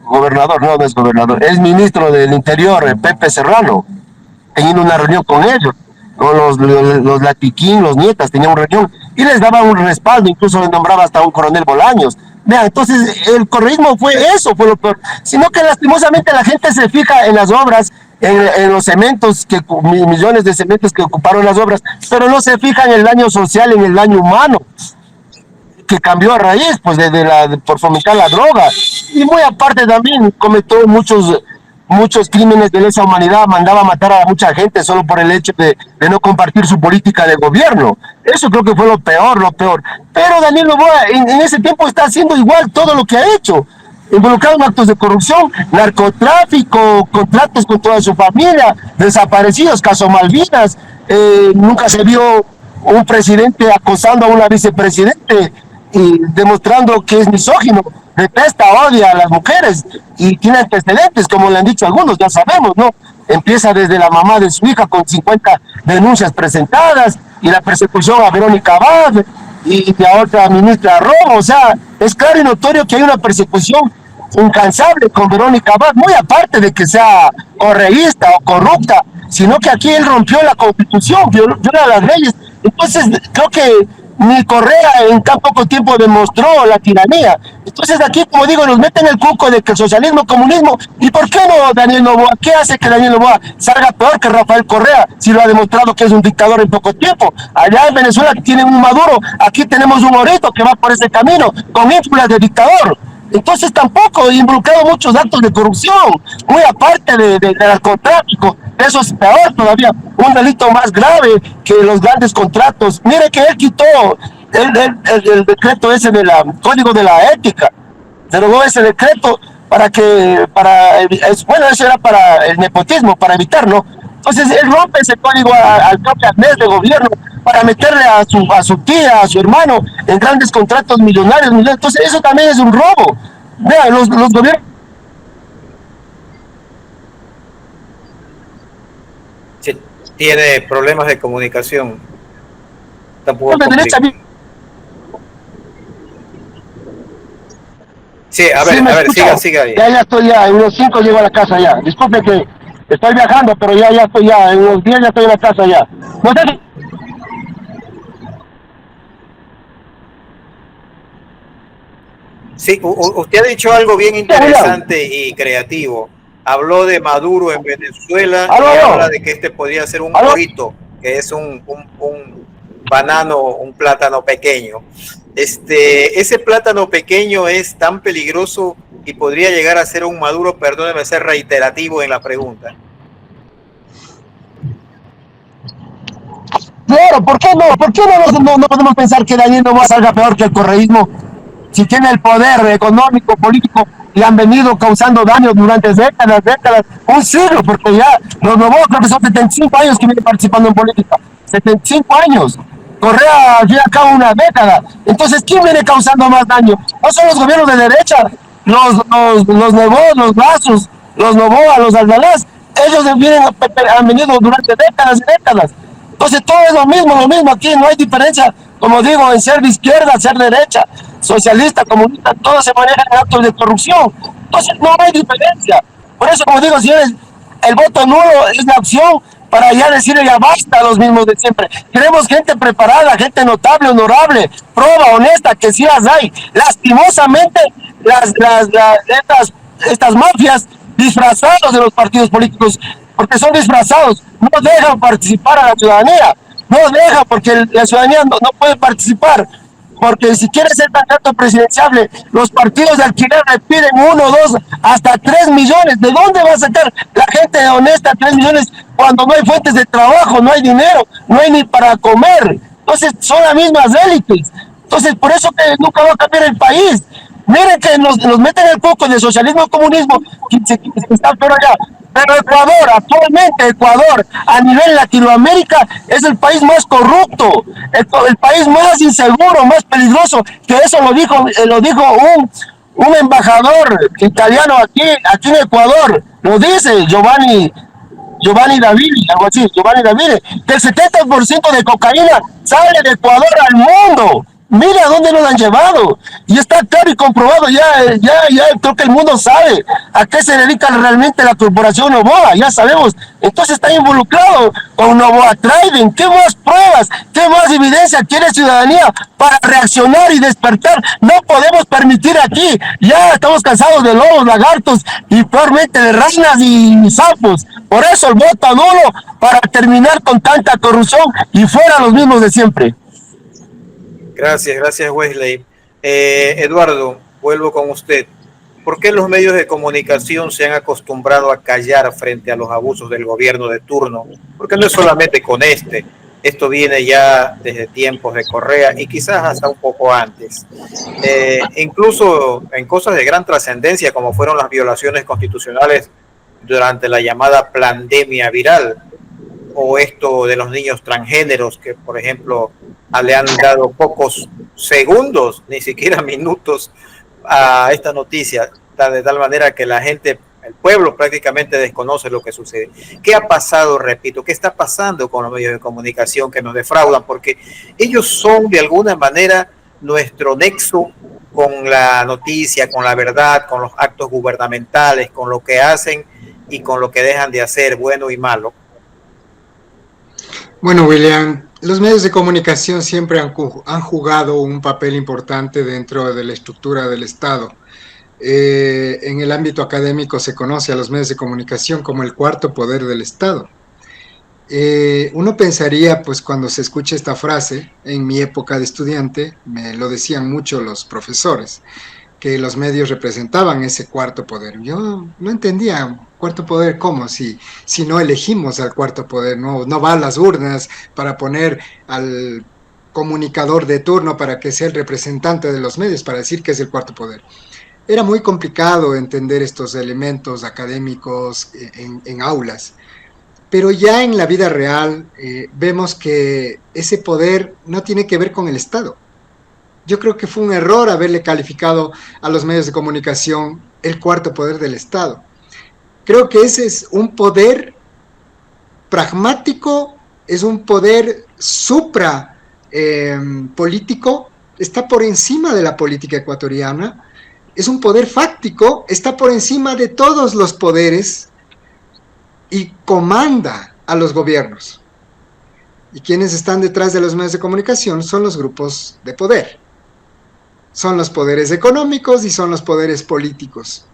gobernador, no es gobernador, es ministro del Interior, Pepe Serrano, teniendo una reunión con ellos, con los Latiquín, los Nietas, tenían una reunión y les daba un respaldo, incluso les nombraba hasta un coronel Bolaños. Vean, entonces el fue eso, fue lo peor, sino que lastimosamente la gente se fija en las obras, en los cementos, millones de cementos que ocuparon las obras, pero no se fija en el daño social, en el daño humano que cambió a raíz pues por fomentar la droga, y muy aparte también cometió muchos crímenes de lesa humanidad, mandaba a matar a mucha gente solo por el hecho de no compartir su política de gobierno. Eso creo que fue lo peor. Pero Daniel Noboa en ese tiempo está haciendo igual todo lo que ha hecho, involucrado en actos de corrupción, narcotráfico, contratos con toda su familia, desaparecidos, caso Malvinas. Nunca se vio un presidente acosando a una vicepresidente y demostrando que es misógino, detesta, odia a las mujeres y tiene antecedentes, como le han dicho algunos, ya sabemos, ¿no? Empieza desde la mamá de su hija con 50 denuncias presentadas y la persecución a Verónica Abad y a otra ministra Romo. O sea, es claro y notorio que hay una persecución incansable con Verónica Abad, muy aparte de que sea correísta o corrupta, sino que aquí él rompió la constitución, viola las leyes. Entonces creo que ni Correa en tan poco tiempo demostró la tiranía. Entonces aquí, como digo, nos meten el cuco de que el socialismo, comunismo, ¿y por qué no Daniel Noboa? ¿Qué hace que Daniel Noboa salga peor que Rafael Correa si lo ha demostrado que es un dictador en poco tiempo? Allá en Venezuela tienen un Maduro, aquí tenemos un Morito que va por ese camino con ínfulas de dictador. Entonces tampoco involucrado muchos actos de corrupción, muy aparte del narcotráfico. Eso es peor todavía, un delito más grave que los grandes contratos. Mire que él quitó el decreto ese del código de la ética, derogó ese decreto bueno, eso era para el nepotismo, para evitarlo. Entonces él rompe ese código al propio arnés de gobierno para meterle a su tía, a su hermano, en grandes contratos millonarios. Entonces eso también es un robo. Vean, los gobiernos tiene problemas de comunicación. Tampoco de derecha. Sí, a ver, siga ahí. Ya estoy, ya, en unos 5 llego a la casa ya. Disculpe que Estoy viajando, pero ya estoy en unos días ya estoy en la casa ya. No sé si... Sí, usted ha dicho algo bien interesante y creativo. Habló de Maduro en Venezuela y habla de que este podría ser un morito, que es un banano, un plátano pequeño. Ese plátano pequeño es tan peligroso y podría llegar a ser un Maduro. Perdóneme ser reiterativo en la pregunta. Claro, ¿por qué no? ¿Por qué no podemos pensar que Daniel Noboa salga peor que el correísmo? Si tiene el poder económico, político, y han venido causando daños durante décadas, un siglo, porque ya los Noboa creo que son 75 años que vienen participando en política. 75 años. Correa lleva a cabo una década. Entonces, ¿quién viene causando más daño? No son los gobiernos de derecha, los Noboa, los Lazos, los Noboa, los Aldalás. Ellos han venido durante décadas y décadas. Entonces todo es lo mismo, aquí no hay diferencia, como digo, en ser de izquierda, ser de derecha, socialista, comunista, todo se maneja en actos de corrupción. Entonces no hay diferencia. Por eso, como digo, señores, el voto nulo es la opción para ya decirle ya basta a los mismos de siempre. Queremos gente preparada, gente notable, honorable, proba, honesta, que sí las hay. Lastimosamente, estas mafias disfrazados de los partidos políticos, porque son disfrazados, no dejan participar a la ciudadanía, no dejan porque la ciudadanía no puede participar, porque si quiere ser candidato presidencial, los partidos de alquiler le piden 1, 2, hasta 3 millones. ¿De dónde va a sacar la gente honesta 3 millones cuando no hay fuentes de trabajo, no hay dinero, no hay ni para comer? Entonces son las mismas élites. Entonces por eso que nunca va a cambiar el país. Miren que nos meten el coco de socialismo y comunismo, que está por allá. Pero Ecuador, actualmente Ecuador, a nivel Latinoamérica, es el país más corrupto, el país más inseguro, más peligroso, que eso lo dijo un embajador italiano aquí en Ecuador, lo dice Giovanni Davide, algo así, Giovanni Davide, que el 70% de cocaína sale de Ecuador al mundo. Mira a dónde nos han llevado. Y está claro y comprobado, ya creo que el mundo sabe a qué se dedica realmente la corporación Noboa, ya sabemos. Entonces está involucrado con Noboa Trading. ¿Qué más pruebas, qué más evidencia quiere ciudadanía para reaccionar y despertar? No podemos permitir aquí, ya estamos cansados de lobos, lagartos y peormente de ranas y sapos. Por eso el voto nulo, para terminar con tanta corrupción y fuera los mismos de siempre. Gracias Wesley. Eduardo, vuelvo con usted. ¿Por qué los medios de comunicación se han acostumbrado a callar frente a los abusos del gobierno de turno? Porque no es solamente con esto viene ya desde tiempos de Correa y quizás hasta un poco antes. Incluso en cosas de gran trascendencia como fueron las violaciones constitucionales durante la llamada pandemia viral, o esto de los niños transgéneros que, por ejemplo, le han dado pocos segundos, ni siquiera minutos a esta noticia, de tal manera que la gente, el pueblo prácticamente desconoce lo que sucede. ¿Qué ha pasado, repito? ¿Qué está pasando con los medios de comunicación que nos defraudan? Porque ellos son de alguna manera nuestro nexo con la noticia, con la verdad, con los actos gubernamentales, con lo que hacen y con lo que dejan de hacer, bueno y malo. Bueno, William, los medios de comunicación siempre han jugado un papel importante dentro de la estructura del Estado. En el ámbito académico se conoce a los medios de comunicación como el cuarto poder del Estado. Uno pensaría, pues cuando se escucha esta frase, en mi época de estudiante, me lo decían mucho los profesores, que los medios representaban ese cuarto poder. Yo no entendía, cuarto poder, ¿cómo? Si no elegimos al cuarto poder, no va a las urnas para poner al comunicador de turno para que sea el representante de los medios, para decir que es el cuarto poder. Era muy complicado entender estos elementos académicos en aulas, pero ya en la vida real vemos que ese poder no tiene que ver con el Estado. Yo creo que fue un error haberle calificado a los medios de comunicación el cuarto poder del Estado. Creo que ese es un poder pragmático, es un poder supra político, está por encima de la política ecuatoriana, es un poder fáctico, está por encima de todos los poderes y comanda a los gobiernos. Y quienes están detrás de los medios de comunicación son los grupos de poder. Son los poderes económicos y son los poderes políticos.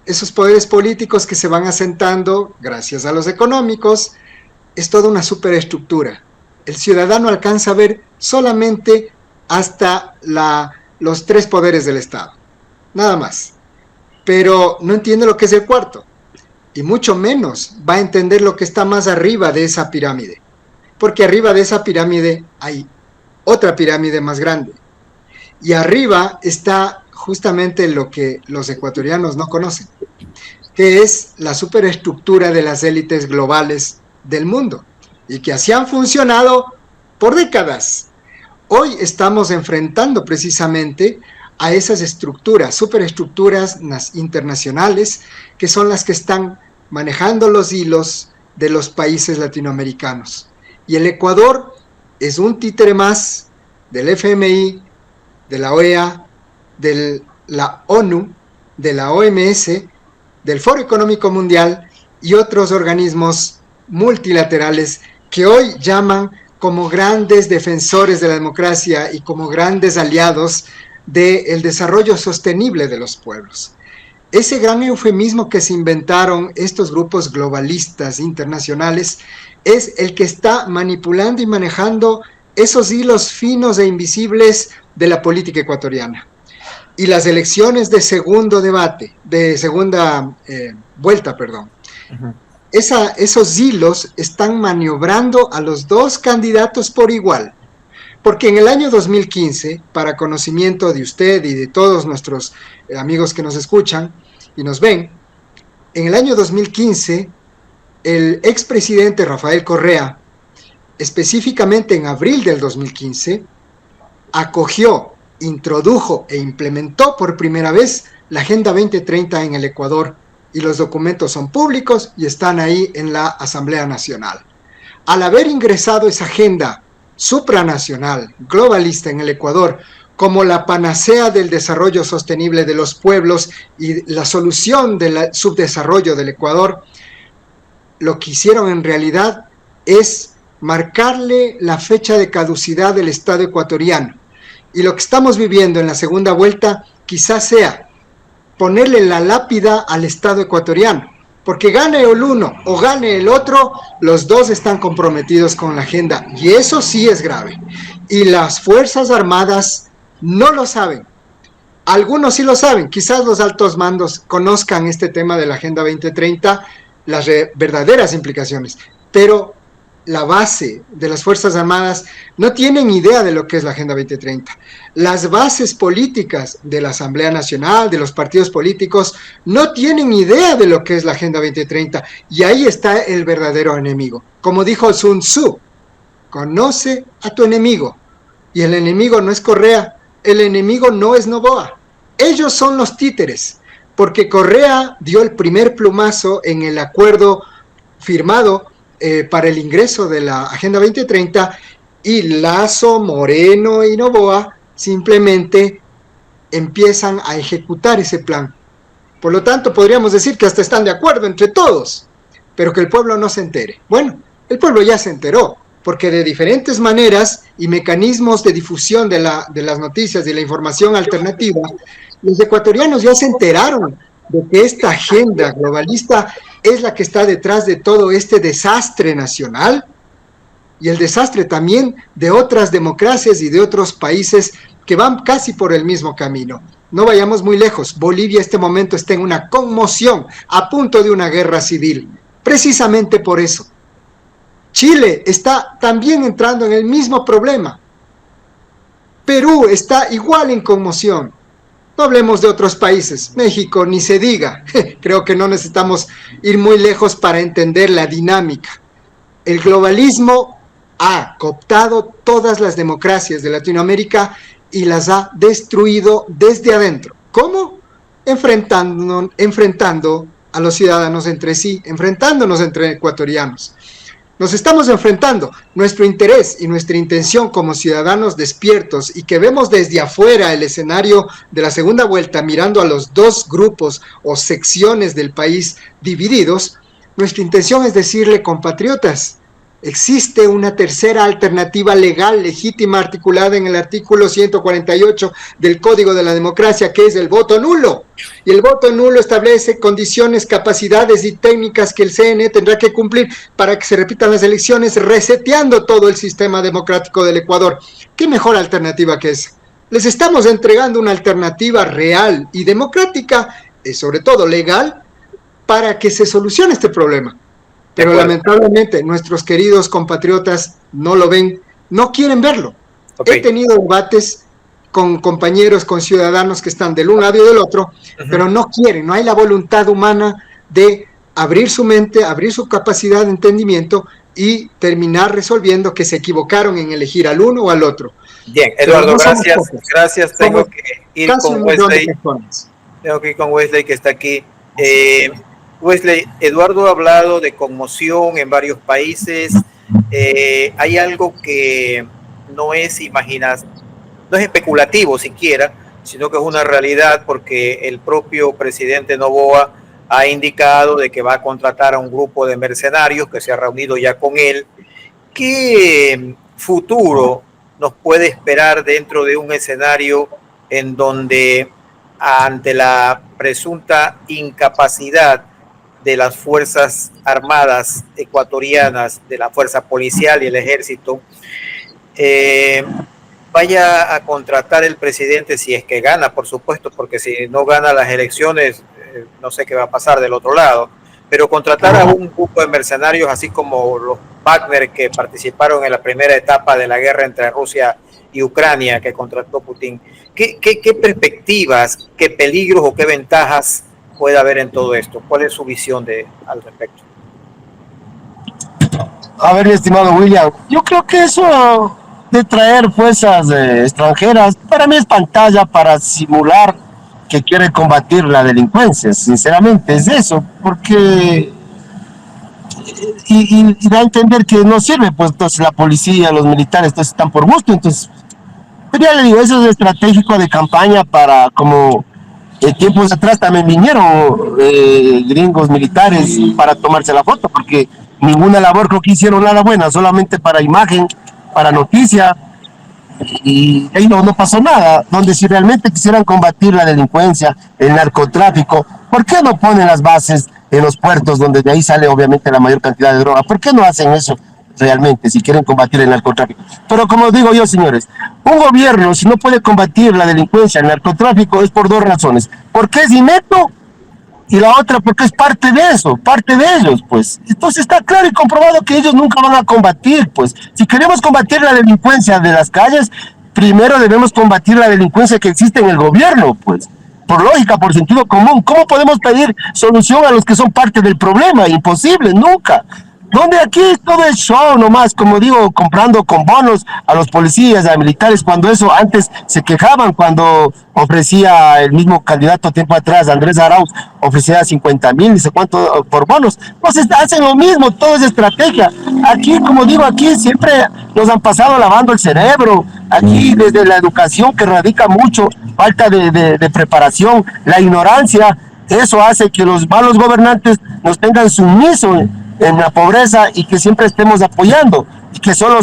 Esos poderes políticos que se van asentando gracias a los económicos es toda una superestructura. El ciudadano alcanza a ver solamente hasta los 3 poderes del Estado, nada más. Pero no entiende lo que es el cuarto, y mucho menos va a entender lo que está más arriba de esa pirámide, porque arriba de esa pirámide hay otra pirámide más grande, y arriba está justamente lo que los ecuatorianos no conocen, que es la superestructura de las élites globales del mundo, y que así han funcionado por décadas. Hoy estamos enfrentando precisamente a esas estructuras, superestructuras internacionales, que son las que están manejando los hilos de los países latinoamericanos. Y el Ecuador es un títere más del FMI, de la OEA, de la ONU, de la OMS, del Foro Económico Mundial y otros organismos multilaterales que hoy llaman como grandes defensores de la democracia y como grandes aliados del desarrollo sostenible de los pueblos. Ese gran eufemismo que se inventaron estos grupos globalistas internacionales es el que está manipulando y manejando esos hilos finos e invisibles de la política ecuatoriana. Y las elecciones de segunda vuelta, esos hilos están maniobrando a los 2 candidatos por igual. Porque en el año 2015, para conocimiento de usted y de todos nuestros amigos que nos escuchan y nos ven, en el año 2015, el expresidente Rafael Correa, específicamente en abril del 2015, acogió, introdujo e implementó por primera vez la Agenda 2030 en el Ecuador, y los documentos son públicos y están ahí en la Asamblea Nacional. Al haber ingresado esa agenda supranacional, globalista en el Ecuador, como la panacea del desarrollo sostenible de los pueblos y la solución del subdesarrollo del Ecuador, lo que hicieron en realidad es marcarle la fecha de caducidad del Estado ecuatoriano. Y lo que estamos viviendo en la segunda vuelta quizás sea ponerle la lápida al Estado ecuatoriano, porque gane el uno o gane el otro, los 2 están comprometidos con la agenda, y eso sí es grave. Y las Fuerzas Armadas no lo saben. Algunos sí lo saben, quizás los altos mandos conozcan este tema de la Agenda 2030, las verdaderas implicaciones, pero la base de las Fuerzas Armadas no tienen idea de lo que es la Agenda 2030. Las bases políticas de la Asamblea Nacional, de los partidos políticos, no tienen idea de lo que es la Agenda 2030. Y ahí está el verdadero enemigo. Como dijo Sun Tzu, conoce a tu enemigo. Y el enemigo no es Correa, el enemigo no es Noboa. Ellos son los títeres, porque Correa dio el primer plumazo en el acuerdo firmado para el ingreso de la Agenda 2030, y Lazo, Moreno y Noboa simplemente empiezan a ejecutar ese plan. Por lo tanto, podríamos decir que hasta están de acuerdo entre todos, pero que el pueblo no se entere. Bueno, el pueblo ya se enteró, porque de diferentes maneras y mecanismos de difusión de las noticias y la información alternativa, los ecuatorianos ya se enteraron de que esta agenda globalista es la que está detrás de todo este desastre nacional y el desastre también de otras democracias y de otros países que van casi por el mismo camino. No vayamos muy lejos. Bolivia en este momento está en una conmoción, a punto de una guerra civil. Precisamente por eso. Chile está también entrando en el mismo problema. Perú está igual en conmoción. No hablemos de otros países, México ni se diga. Creo que no necesitamos ir muy lejos para entender la dinámica. El globalismo ha cooptado todas las democracias de Latinoamérica y las ha destruido desde adentro. ¿Cómo? Enfrentando a los ciudadanos entre sí, enfrentándonos entre ecuatorianos. Nos estamos enfrentando. Nuestro interés y nuestra intención como ciudadanos despiertos y que vemos desde afuera el escenario de la segunda vuelta, mirando a los 2 grupos o secciones del país divididos, Nuestra intención es decirle, compatriotas, existe una tercera alternativa legal, legítima, articulada en el artículo 148 del Código de la Democracia, que es el voto nulo. Y el voto nulo establece condiciones, capacidades y técnicas que el CNE tendrá que cumplir para que se repitan las elecciones, reseteando todo el sistema democrático del Ecuador. ¿Qué mejor alternativa que esa? Les estamos entregando una alternativa real y democrática, y sobre todo legal, para que se solucione este problema. Pero lamentablemente nuestros queridos compatriotas no lo ven, no quieren verlo. Okay. He tenido debates con compañeros, con ciudadanos que están del un lado y del otro, pero no quieren, no hay la voluntad humana de abrir su mente, abrir su capacidad de entendimiento y terminar resolviendo que se equivocaron en elegir al uno o al otro. Bien, Eduardo, gracias. Tengo que ir con Wesley. Tengo que ir con Wesley, que está aquí. Wesley, Eduardo ha hablado de conmoción en varios países. Hay algo que no es no es especulativo siquiera, sino que es una realidad, porque el propio presidente Noboa ha indicado de que va a contratar a un grupo de mercenarios que se ha reunido ya con él. ¿Qué futuro nos puede esperar dentro de un escenario en donde, ante la presunta incapacidad de las Fuerzas Armadas ecuatorianas, de la Fuerza Policial y el Ejército, vaya a contratar el presidente, si es que gana, por supuesto, porque si no gana las elecciones, no sé qué va a pasar del otro lado, pero contratar a un grupo de mercenarios, así como los Wagner que participaron en la primera etapa de la guerra entre Rusia y Ucrania, que contrató Putin? ¿Qué perspectivas, qué peligros o qué ventajas puede haber en todo esto? ¿Cuál es su visión al respecto? A ver, mi estimado William, yo creo que eso de traer fuerzas extranjeras, para mí es pantalla para simular que quiere combatir la delincuencia, sinceramente, es eso, porque y da a entender que no sirve, pues entonces la policía, los militares, entonces están por gusto, entonces, pero ya le digo, eso es estratégico de campaña para, como tiempos atrás también vinieron gringos militares para tomarse la foto, porque ninguna labor creo que hicieron nada buena, solamente para imagen, para noticia, y ahí no pasó nada. Donde si realmente quisieran combatir la delincuencia, el narcotráfico, ¿por qué no ponen las bases en los puertos donde de ahí sale obviamente la mayor cantidad de droga? ¿Por qué no hacen eso realmente si quieren combatir el narcotráfico? Pero como digo yo, señores, un gobierno si no puede combatir la delincuencia, el narcotráfico, es por dos razones: porque es inepto, y la otra porque es parte de eso, parte de ellos, pues. Entonces está claro y comprobado que ellos nunca van a combatir, pues. Si queremos combatir la delincuencia de las calles, primero debemos combatir la delincuencia que existe en el gobierno, pues. Por lógica, por sentido común. ¿Cómo podemos pedir solución a los que son parte del problema? Imposible, nunca. Donde aquí todo es show nomás, como digo, comprando con bonos a los policías, a militares, cuando eso antes se quejaban, cuando ofrecía el mismo candidato tiempo atrás, Andrés Arauz, ofrecía 50,000, ni sé cuánto por bonos. Pues hacen lo mismo, todo es estrategia. Aquí, como digo, aquí siempre nos han pasado lavando el cerebro. Aquí desde la educación, que radica mucho, falta de preparación, la ignorancia, eso hace que los malos gobernantes nos tengan sumisos en la pobreza y que siempre estemos apoyando, y que solo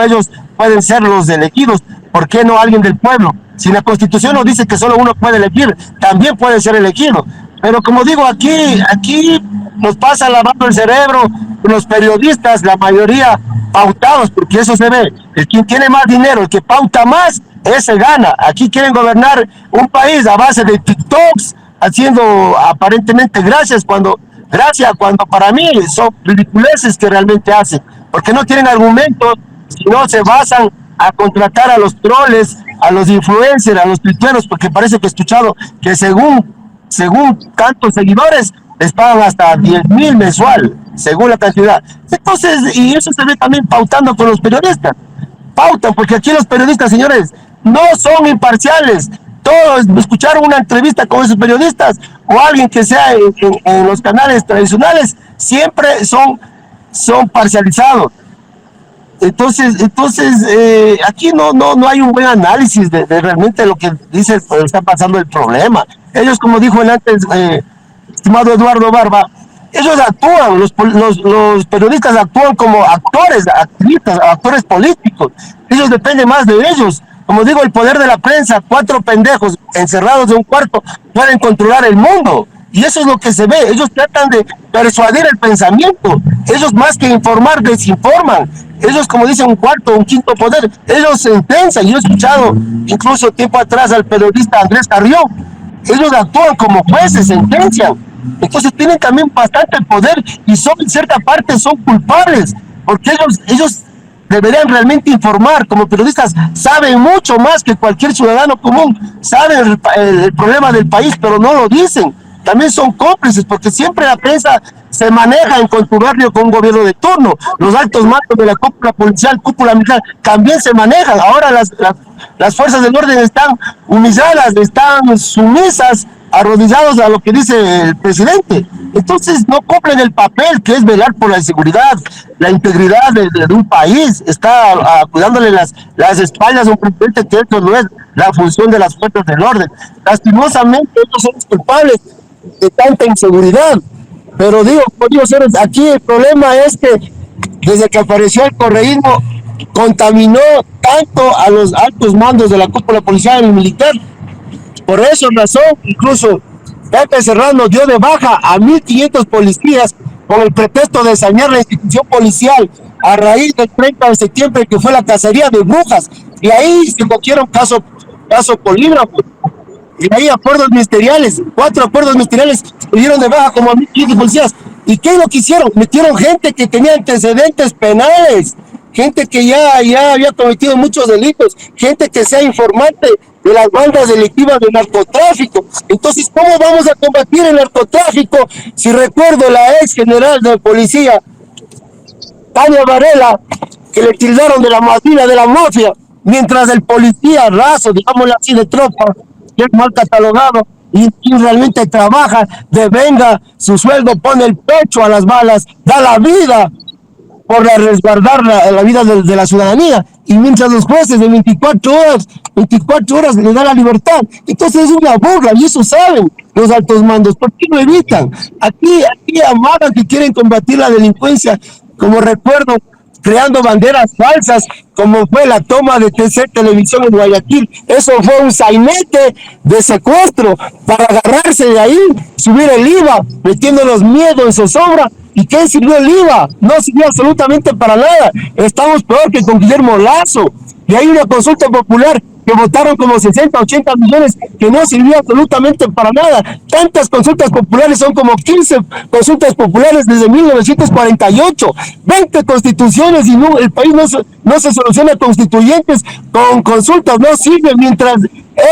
ellos pueden ser los elegidos. ¿Por qué no alguien del pueblo? Si la Constitución nos dice que solo uno puede elegir, también puede ser elegido. Pero como digo, aquí nos pasa lavando el cerebro los periodistas, la mayoría pautados, porque eso se ve. El quien tiene más dinero, el que pauta más, ese gana. Aquí quieren gobernar un país a base de TikToks, haciendo aparentemente gracias cuando para mí son ridiculeces que realmente hacen, porque no tienen argumentos, sino se basan a contratar a los troles, a los influencers, a los tuiteros, porque parece que he escuchado que según tantos seguidores les pagan hasta 10,000 mensual, según la cantidad. Entonces, y eso se ve también pautando con los periodistas. Pautan, porque aquí los periodistas, señores, no son imparciales. Todos escucharon una entrevista con esos periodistas o alguien que sea en los canales tradicionales, siempre son parcializados. Entonces aquí no hay un buen análisis de realmente lo que dice, está pasando el problema. Ellos, como dijo el antes, estimado Eduardo Barba, Ellos actúan, los periodistas actúan como actores, activistas, actores políticos. Ellos dependen más de ellos. Como digo, el poder de la prensa, 4 pendejos encerrados en un cuarto pueden controlar el mundo. Y eso es lo que se ve. Ellos tratan de persuadir el pensamiento. Ellos más que informar, desinforman. Ellos, como dicen, un cuarto, un quinto poder. Ellos sentencian. Yo he escuchado incluso tiempo atrás al periodista Andrés Carrión. Ellos actúan como jueces, sentencian. Entonces tienen también bastante poder y son, en cierta parte, son culpables. Porque ellos deberían realmente informar. Como periodistas saben mucho más que cualquier ciudadano común, saben el problema del país, pero no lo dicen. También son cómplices, porque siempre la prensa se maneja en contubernio con un gobierno de turno. Los altos mandos de la cúpula policial, cúpula militar, también se manejan. Ahora las fuerzas del orden están humilladas, están sumisas, arrodillados a lo que dice el presidente. Entonces no cumplen el papel que es velar por la seguridad, la integridad de un país. Está cuidándole las espaldas a un presidente, que esto no es la función de las fuerzas del orden. Lastimosamente ellos son los culpables de tanta inseguridad. Pero digo, aquí el problema es que desde que apareció el correísmo contaminó tanto a los altos mandos de la cúpula policial y militar. Por esa razón, incluso Pepe Serrano dio de baja a 1.500 policías con el pretexto de sanear la institución policial a raíz del 30 de septiembre, que fue la cacería de brujas. Y ahí se cogieron caso polígrafo. Y ahí acuerdos ministeriales, 4 acuerdos ministeriales dieron de baja como a 1.500 policías. ¿Y qué es lo que hicieron? Metieron gente que tenía antecedentes penales, gente que ya había cometido muchos delitos, gente que sea informante de las bandas delictivas de narcotráfico. Entonces, ¿cómo vamos a combatir el narcotráfico? Si recuerdo la ex general de policía, Tania Varela, que le tildaron de la madrina de la mafia, mientras el policía raso, digámoslo así, de tropa, que es mal catalogado y realmente trabaja, devenga su sueldo, pone el pecho a las balas, da la vida por resguardar la vida de la ciudadanía, y mientras los jueces de 24 horas le dan la libertad. Entonces es una burla, y eso saben los altos mandos. ¿Por qué lo evitan? Aquí amagan que quieren combatir la delincuencia, como recuerdo, creando banderas falsas, como fue la toma de TC Televisión en Guayaquil. Eso fue un sainete de secuestro para agarrarse de ahí, subir el IVA, metiéndonos miedo en zozobra. ¿Y qué sirvió el IVA? No sirvió absolutamente para nada. Estamos peor que con Guillermo Lazo. Y hay una consulta popular que votaron como 60, 80 millones, que no sirvió absolutamente para nada. Tantas consultas populares, son como 15 consultas populares desde 1948, 20 constituciones, y no, el país no se soluciona constituyentes con consultas, no sirve mientras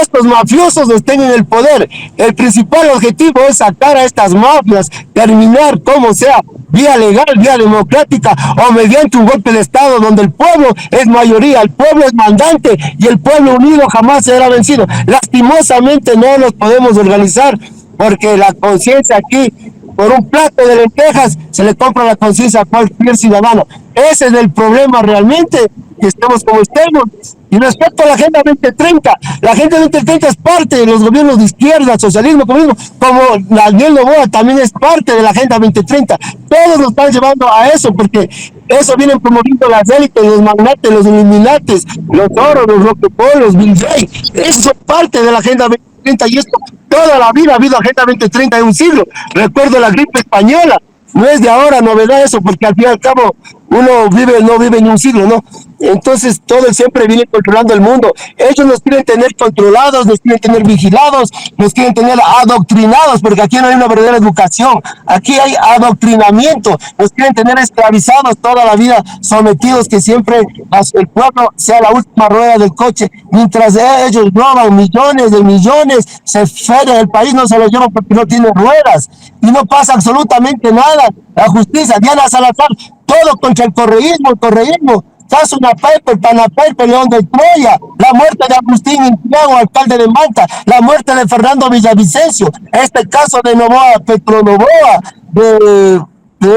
estos mafiosos estén en el poder. El principal objetivo es sacar a estas mafias, terminar como sea, vía legal, vía democrática o mediante un golpe de Estado donde el pueblo es mayoría, el pueblo es mandante y el pueblo unido jamás será vencido. Lastimosamente no nos podemos organizar porque la conciencia aquí, por un plato de lentejas, se le compra la conciencia a cualquier ciudadano. Ese es el problema realmente, que estemos como estemos. Y respecto a la Agenda 2030, la Agenda 2030 es parte de los gobiernos de izquierda, socialismo, comunismo, como Daniel Noboa también es parte de la Agenda 2030. Todos nos están llevando a eso, porque eso vienen promoviendo las élites, los magnates, los illuminates, los oros, los Rockefeller, los Bill Gates. Eso es parte de la Agenda 2030, y esto toda la vida ha habido Agenda 2030 de un siglo. Recuerdo la gripe española. No es de ahora novedad eso, porque al fin y al cabo uno no vive en un siglo, ¿no? Entonces todo siempre viene controlando el mundo. Ellos nos quieren tener controlados, nos quieren tener vigilados, nos quieren tener adoctrinados, porque aquí no hay una verdadera educación, aquí hay adoctrinamiento. Nos quieren tener esclavizados toda la vida, sometidos, que siempre el pueblo sea la última rueda del coche, mientras ellos roban millones de millones, se fedan el país, no se lo llevan porque no tiene ruedas y no pasa absolutamente nada. La justicia, Diana Salazar, todo contra el correísmo. Caso Napaper, Panapaper, León de Troya, la muerte de Agustín Intiago, alcalde de Manta, la muerte de Fernando Villavicencio, este caso de Novoa, Petronovoa, de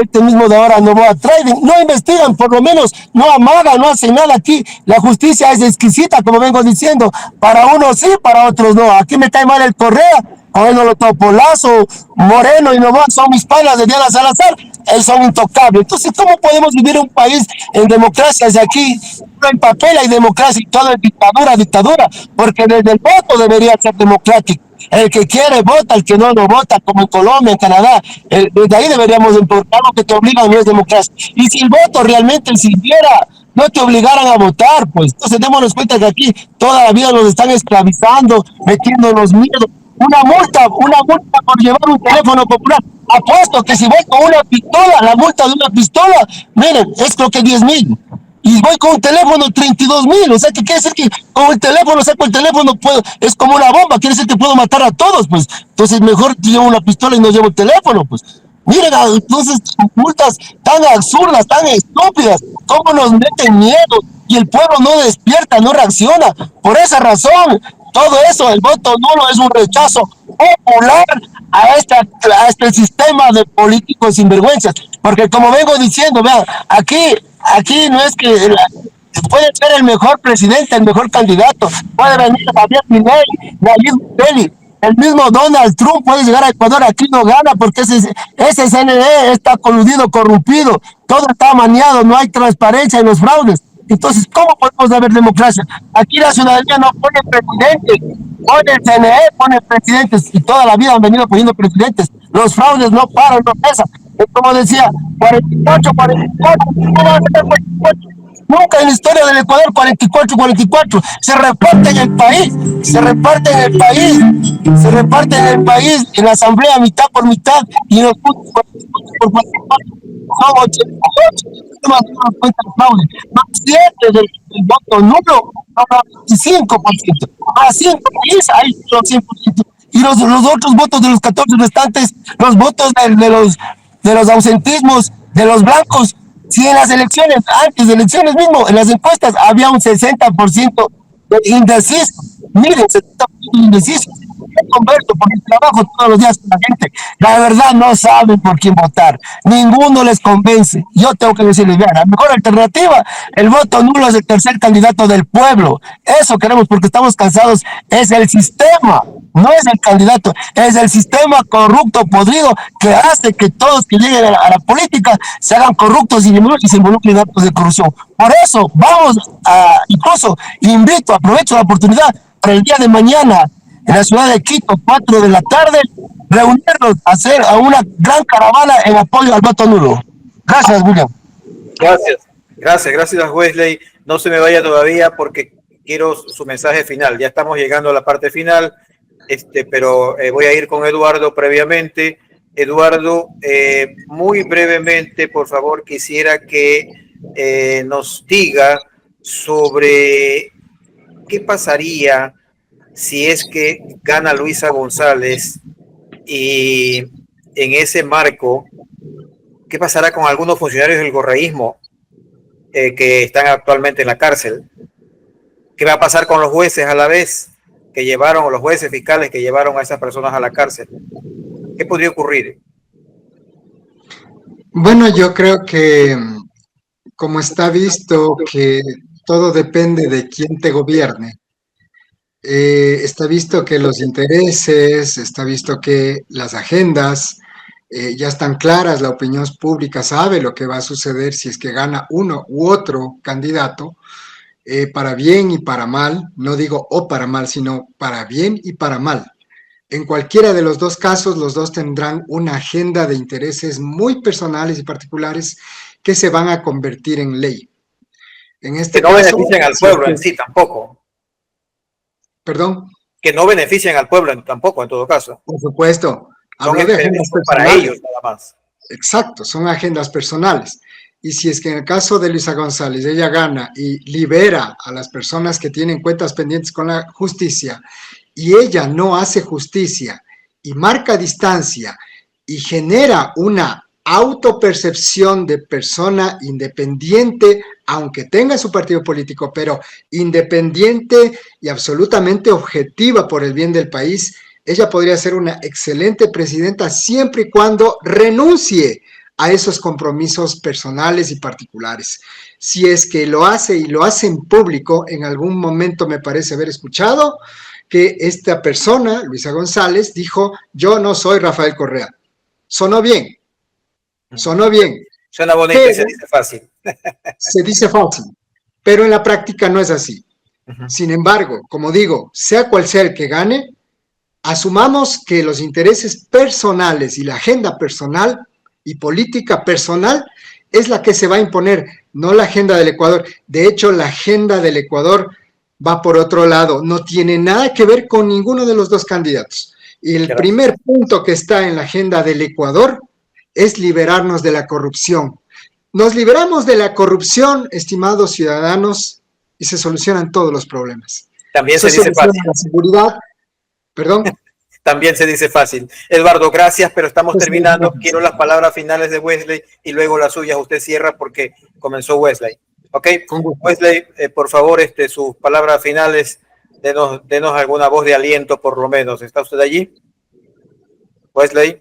este mismo de ahora, Novoa Trading. No investigan, por lo menos no amagan, no hacen nada aquí. La justicia es exquisita, como vengo diciendo, para unos sí, para otros no. Aquí me cae mal el Correa, Bueno, los Topolazo, Moreno y Novoa son mis panas de Diana Salazar, ellos son intocables. Entonces, ¿cómo podemos vivir un país en democracia? Si aquí no en papel hay democracia y todo es dictadura, dictadura, porque desde el voto debería ser democrático. El que quiere vota, el que no vota, como en Colombia, en Canadá. Desde ahí deberíamos importar lo que te obligan, no es democracia. Y si el voto realmente sirviera, no te obligaran a votar, pues. Entonces démonos cuenta que aquí toda la vida nos están esclavizando, metiéndonos miedo. Una multa por llevar un teléfono popular. Apuesto que si voy con una pistola, la multa de una pistola, miren, es creo que 10,000. Y voy con un teléfono 32,000. O sea, que quiere decir que con el teléfono, saco el teléfono, puedo, es como una bomba, quiere decir que puedo matar a todos, pues. Entonces, mejor llevo una pistola y no llevo el teléfono, pues. Miren, entonces, multas tan absurdas, tan estúpidas, cómo nos meten miedo y el pueblo no despierta, no reacciona. Por esa razón, todo eso, el voto nulo es un rechazo popular a este sistema de políticos sinvergüenzas. Porque como vengo diciendo, vean, aquí no es que puede ser el mejor presidente, el mejor candidato, puede venir Javier Milei, Nayib Bukele, el mismo Donald Trump puede llegar a Ecuador, aquí no gana porque ese CNE está coludido, corrompido, todo está maniado, no hay transparencia en los fraudes. Entonces, ¿cómo podemos haber democracia? Aquí la ciudadanía no pone presidentes, pone el CNE, pone presidentes, y toda la vida han venido poniendo presidentes. Los fraudes no paran, no cesan. Es como decía, 48, 44, ¿cómo va a ser 44? Nunca en la historia del Ecuador 44, 44. Se reparte en el país, se reparte en el país, se reparte en el país, en la asamblea mitad por mitad y en los puntos por 44. Son 88, más cuenta el fraude. Más 7 del voto nulo, más 25%. Más 5 países, ahí son 100%. Y los otros votos de los 14 restantes, los votos de los ausentismos, de los blancos. Si en las elecciones, antes de elecciones mismo, en las encuestas había un 60% de indecisos. Miren, 60% de indecisos. Yo converso por el trabajo todos los días con la gente. La verdad no saben por quién votar. Ninguno les convence. Yo tengo que decirles, vean, la mejor alternativa, el voto nulo es el tercer candidato del pueblo. Eso queremos porque estamos cansados. Es el sistema, no es el candidato, es el sistema corrupto, podrido, que hace que todos que lleguen a la política se hagan corruptos y se involucren en actos de corrupción. Por eso vamos incluso aprovecho la oportunidad para el día de mañana en la ciudad de Quito, 4 de la tarde, reunirnos, hacer a una gran caravana en apoyo al voto nulo. Gracias, William. Gracias, Wesley. No se me vaya todavía porque quiero su mensaje final. Ya estamos llegando a la parte final, pero voy a ir con Eduardo previamente. Eduardo, muy brevemente, por favor, quisiera que nos diga sobre qué pasaría si es que gana Luisa González y en ese marco, ¿qué pasará con algunos funcionarios del correísmo que están actualmente en la cárcel? ¿Qué va a pasar con los jueces a la vez que llevaron, o los jueces fiscales que llevaron a esas personas a la cárcel? ¿Qué podría ocurrir? Bueno, yo creo que como está visto que todo depende de quién te gobierne, está visto que los intereses, está visto que las agendas ya están claras, la opinión pública sabe lo que va a suceder si es que gana uno u otro candidato, para bien y para mal, no digo o para mal, sino para bien y para mal. En cualquiera de los dos casos, los dos tendrán una agenda de intereses muy personales y particulares que se van a convertir en ley. En este que no caso, benefician al pueblo en sí tampoco. ¿Perdón? Que no benefician al pueblo tampoco, en todo caso. Por supuesto. Hablo de agendas para ellos nada más. Exacto, son agendas personales. Y si es que en el caso de Luisa González, ella gana y libera a las personas que tienen cuentas pendientes con la justicia, y ella no hace justicia y marca distancia y genera una autopercepción de persona independiente, aunque tenga su partido político, pero independiente y absolutamente objetiva por el bien del país, ella podría ser una excelente presidenta siempre y cuando renuncie a esos compromisos personales y particulares. Si es que lo hace y lo hace en público, en algún momento me parece haber escuchado que esta persona, Luisa González, dijo, yo no soy Rafael Correa. Sonó bien, sonó bien. Suena bonito y se dice fácil. Se dice fácil, pero en la práctica no es así. Sin embargo, como digo, sea cual sea el que gane, asumamos que los intereses personales y la agenda personal y política personal es la que se va a imponer, no la agenda del Ecuador. De hecho, la agenda del Ecuador va por otro lado, no tiene nada que ver con ninguno de los dos candidatos. Y el primer punto que está en la agenda del Ecuador es liberarnos de la corrupción. Nos liberamos de la corrupción, estimados ciudadanos, y se solucionan todos los problemas. También se dice fácil. La seguridad, perdón. También se dice fácil. Eduardo, gracias, pero estamos terminando. Quiero las palabras finales de Wesley y luego las suyas. Usted cierra porque comenzó Wesley. ¿Ok? Wesley, por favor, sus palabras finales, denos alguna voz de aliento por lo menos. ¿Está usted allí? Wesley.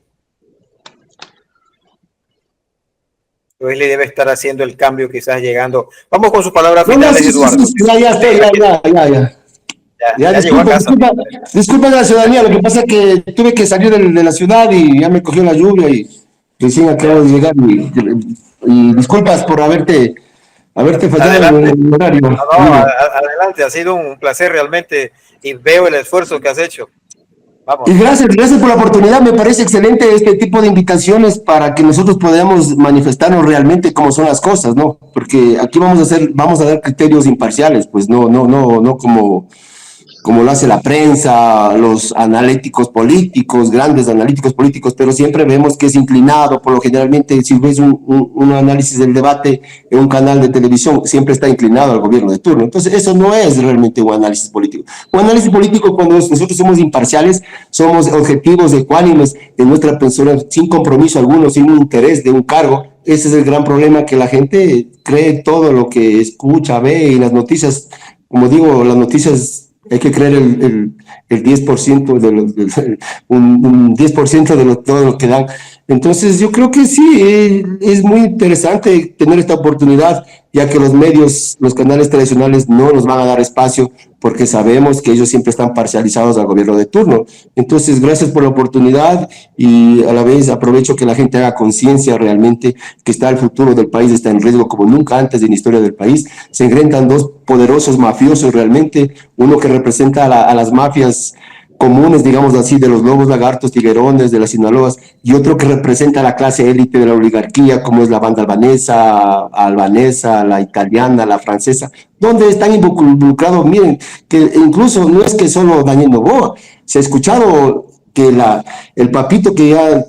Wesley debe estar haciendo el cambio, quizás llegando. Vamos con sus palabras finales, Eduardo. Ya estoy. Disculpa a la ciudadanía, lo que pasa es que tuve que salir de la ciudad y ya me cogió la lluvia y recién acabo de llegar y disculpas por haberte fallado en el horario. No, adelante, ha sido un placer realmente y veo el esfuerzo que has hecho. Vamos. Y gracias por la oportunidad, me parece excelente este tipo de invitaciones para que nosotros podamos manifestarnos realmente cómo son las cosas, ¿no? Porque aquí vamos a dar criterios imparciales, pues no como lo hace la prensa, los analíticos políticos, grandes analíticos políticos, pero siempre vemos que es inclinado, por lo generalmente, si ves un análisis del debate en un canal de televisión, siempre está inclinado al gobierno de turno. Entonces, eso no es realmente un análisis político. Un análisis político, cuando nosotros somos imparciales, somos objetivos, ecuánimes en nuestra persona, sin compromiso alguno, sin un interés de un cargo. Ese es el gran problema, que la gente cree todo lo que escucha, ve, y las noticias, como digo, las noticias hay que creer el 10% un 10% de todo lo que dan. Entonces yo creo que sí, es muy interesante tener esta oportunidad, ya que los medios, los canales tradicionales no nos van a dar espacio porque sabemos que ellos siempre están parcializados al gobierno de turno. Entonces, gracias por la oportunidad y a la vez aprovecho que la gente haga conciencia realmente que el futuro del país está en riesgo como nunca antes en la historia del país. Se enfrentan dos poderosos mafiosos realmente, uno que representa a las mafias comunes, digamos así, de los lobos, lagartos, tiguerones, de las Sinaloas, y otro que representa a la clase élite de la oligarquía, como es la banda albanesa, la italiana, la francesa, donde están involucrados. Miren, que incluso no es que solo Daniel Noboa, se ha escuchado que el papito que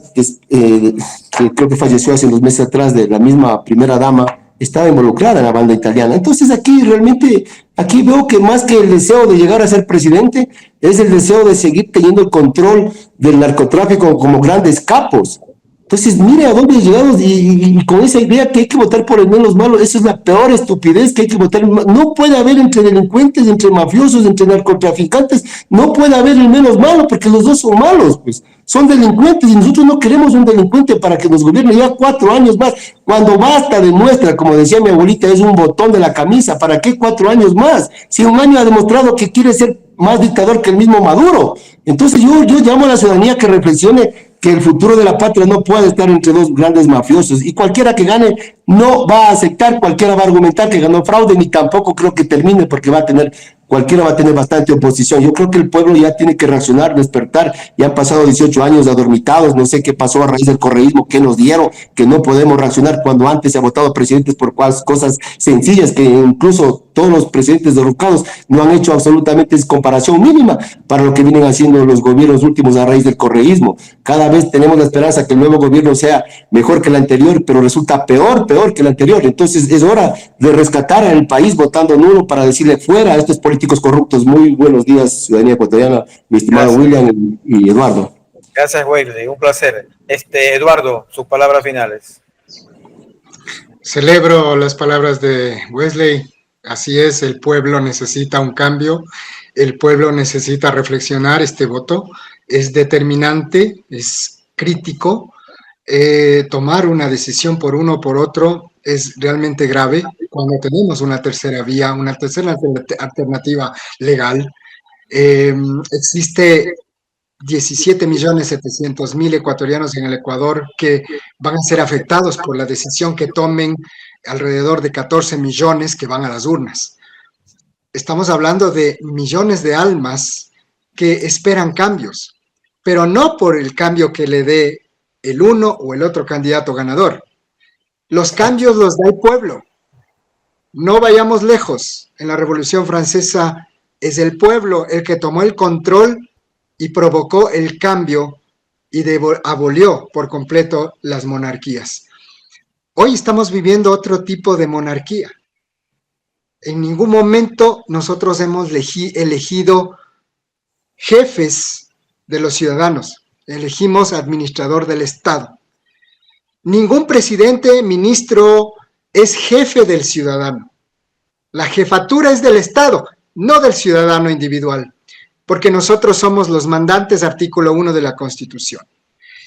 creo que falleció hace unos meses atrás, de la misma primera dama, estaba involucrada en la banda italiana. Entonces aquí veo que más que el deseo de llegar a ser presidente, es el deseo de seguir teniendo el control del narcotráfico como grandes capos. Entonces, mire a dónde llegamos y con esa idea que hay que votar por el menos malo, esa es la peor estupidez, que hay que votar. No puede haber entre delincuentes, entre mafiosos, entre narcotraficantes, no puede haber el menos malo, porque los dos son malos, pues. Son delincuentes y nosotros no queremos un delincuente para que nos gobierne ya 4 años más. Cuando basta demuestra, como decía mi abuelita, es un botón de la camisa. ¿Para qué 4 años más? Si 1 año ha demostrado que quiere ser más dictador que el mismo Maduro. Entonces yo llamo a la ciudadanía que reflexione que el futuro de la patria no puede estar entre dos grandes mafiosos, y cualquiera que gane no va a aceptar, cualquiera va a argumentar que ganó fraude, ni tampoco creo que termine, porque cualquiera va a tener bastante oposición. Yo creo que el pueblo ya tiene que reaccionar, despertar. Ya han pasado 18 años adormitados, no sé qué pasó a raíz del correísmo, qué nos dieron, que no podemos reaccionar cuando antes se ha votado presidentes por cosas sencillas, que incluso todos los presidentes derrocados no han hecho absolutamente comparación mínima para lo que vienen haciendo los gobiernos últimos a raíz del correísmo. Cada vez tenemos la esperanza que el nuevo gobierno sea mejor que el anterior, pero resulta peor que el anterior. Entonces es hora de rescatar al país votando nulo para decirle fuera a estos políticos corruptos. Muy buenos días, ciudadanía ecuatoriana, mi estimado William y Eduardo. Gracias, Wesley, un placer. Eduardo, sus palabras finales. Celebro las palabras de Wesley. Así es, el pueblo necesita un cambio, el pueblo necesita reflexionar. Este voto es determinante, es crítico. Tomar una decisión por uno o por otro es realmente grave cuando tenemos una tercera vía, una tercera alternativa legal. Existe 17.700.000 ecuatorianos en el Ecuador que van a ser afectados por la decisión que tomen alrededor de 14 millones que van a las urnas. Estamos hablando de millones de almas que esperan cambios, pero no por el cambio que le dé el uno o el otro candidato ganador. Los cambios los da el pueblo. No vayamos lejos. En la Revolución Francesa es el pueblo el que tomó el control y provocó el cambio y abolió por completo las monarquías. Hoy estamos viviendo otro tipo de monarquía. En ningún momento nosotros hemos elegido jefes de los ciudadanos, elegimos administrador del Estado. Ningún presidente, ministro es jefe del ciudadano. La jefatura es del Estado, no del ciudadano individual, porque nosotros somos los mandantes, artículo 1 de la Constitución.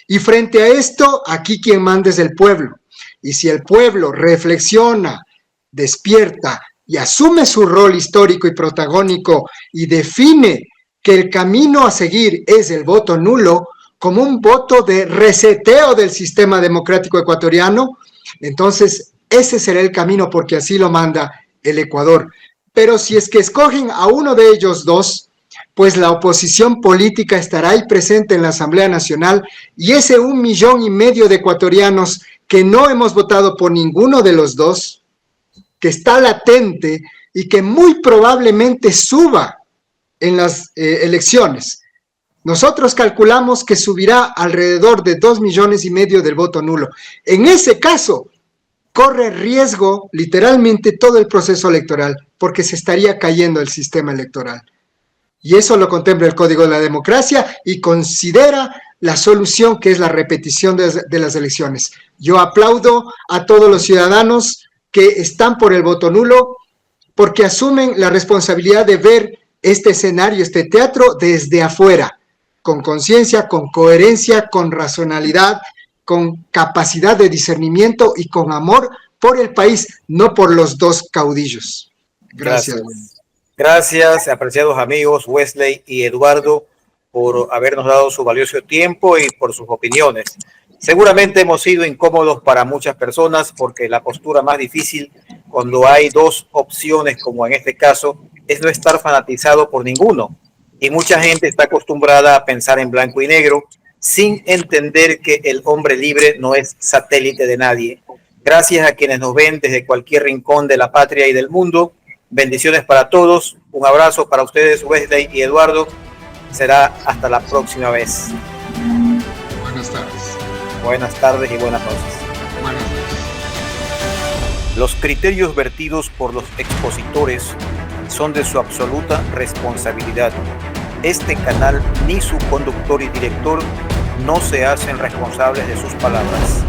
Y frente a esto, aquí quien manda es el pueblo. Y si el pueblo reflexiona, despierta y asume su rol histórico y protagónico y define que el camino a seguir es el voto nulo, como un voto de reseteo del sistema democrático ecuatoriano, entonces ese será el camino porque así lo manda el Ecuador. Pero si es que escogen a uno de ellos dos, pues la oposición política estará ahí presente en la Asamblea Nacional y ese 1,5 millones de ecuatorianos que no hemos votado por ninguno de los dos, que está latente y que muy probablemente suba en las elecciones. Nosotros calculamos que subirá alrededor de 2,5 millones del voto nulo. En ese caso, corre riesgo literalmente todo el proceso electoral, porque se estaría cayendo el sistema electoral. Y eso lo contempla el Código de la Democracia y considera la solución que es la repetición de las elecciones. Yo aplaudo a todos los ciudadanos que están por el voto nulo porque asumen la responsabilidad de ver este escenario, este teatro desde afuera, con conciencia, con coherencia, con racionalidad, con capacidad de discernimiento y con amor por el país, no por los dos caudillos. Gracias. Gracias, apreciados amigos Wesley y Eduardo, por habernos dado su valioso tiempo y por sus opiniones. Seguramente hemos sido incómodos para muchas personas porque la postura más difícil cuando hay dos opciones, como en este caso, es no estar fanatizado por ninguno. Y mucha gente está acostumbrada a pensar en blanco y negro sin entender que el hombre libre no es satélite de nadie. Gracias a quienes nos ven desde cualquier rincón de la patria y del mundo. Bendiciones para todos. Un abrazo para ustedes, Wesley y Eduardo. Será hasta la próxima vez. Buenas tardes. Buenas tardes y buenas noches. Buenas noches. Los criterios vertidos por los expositores son de su absoluta responsabilidad. Este canal ni su conductor y director no se hacen responsables de sus palabras.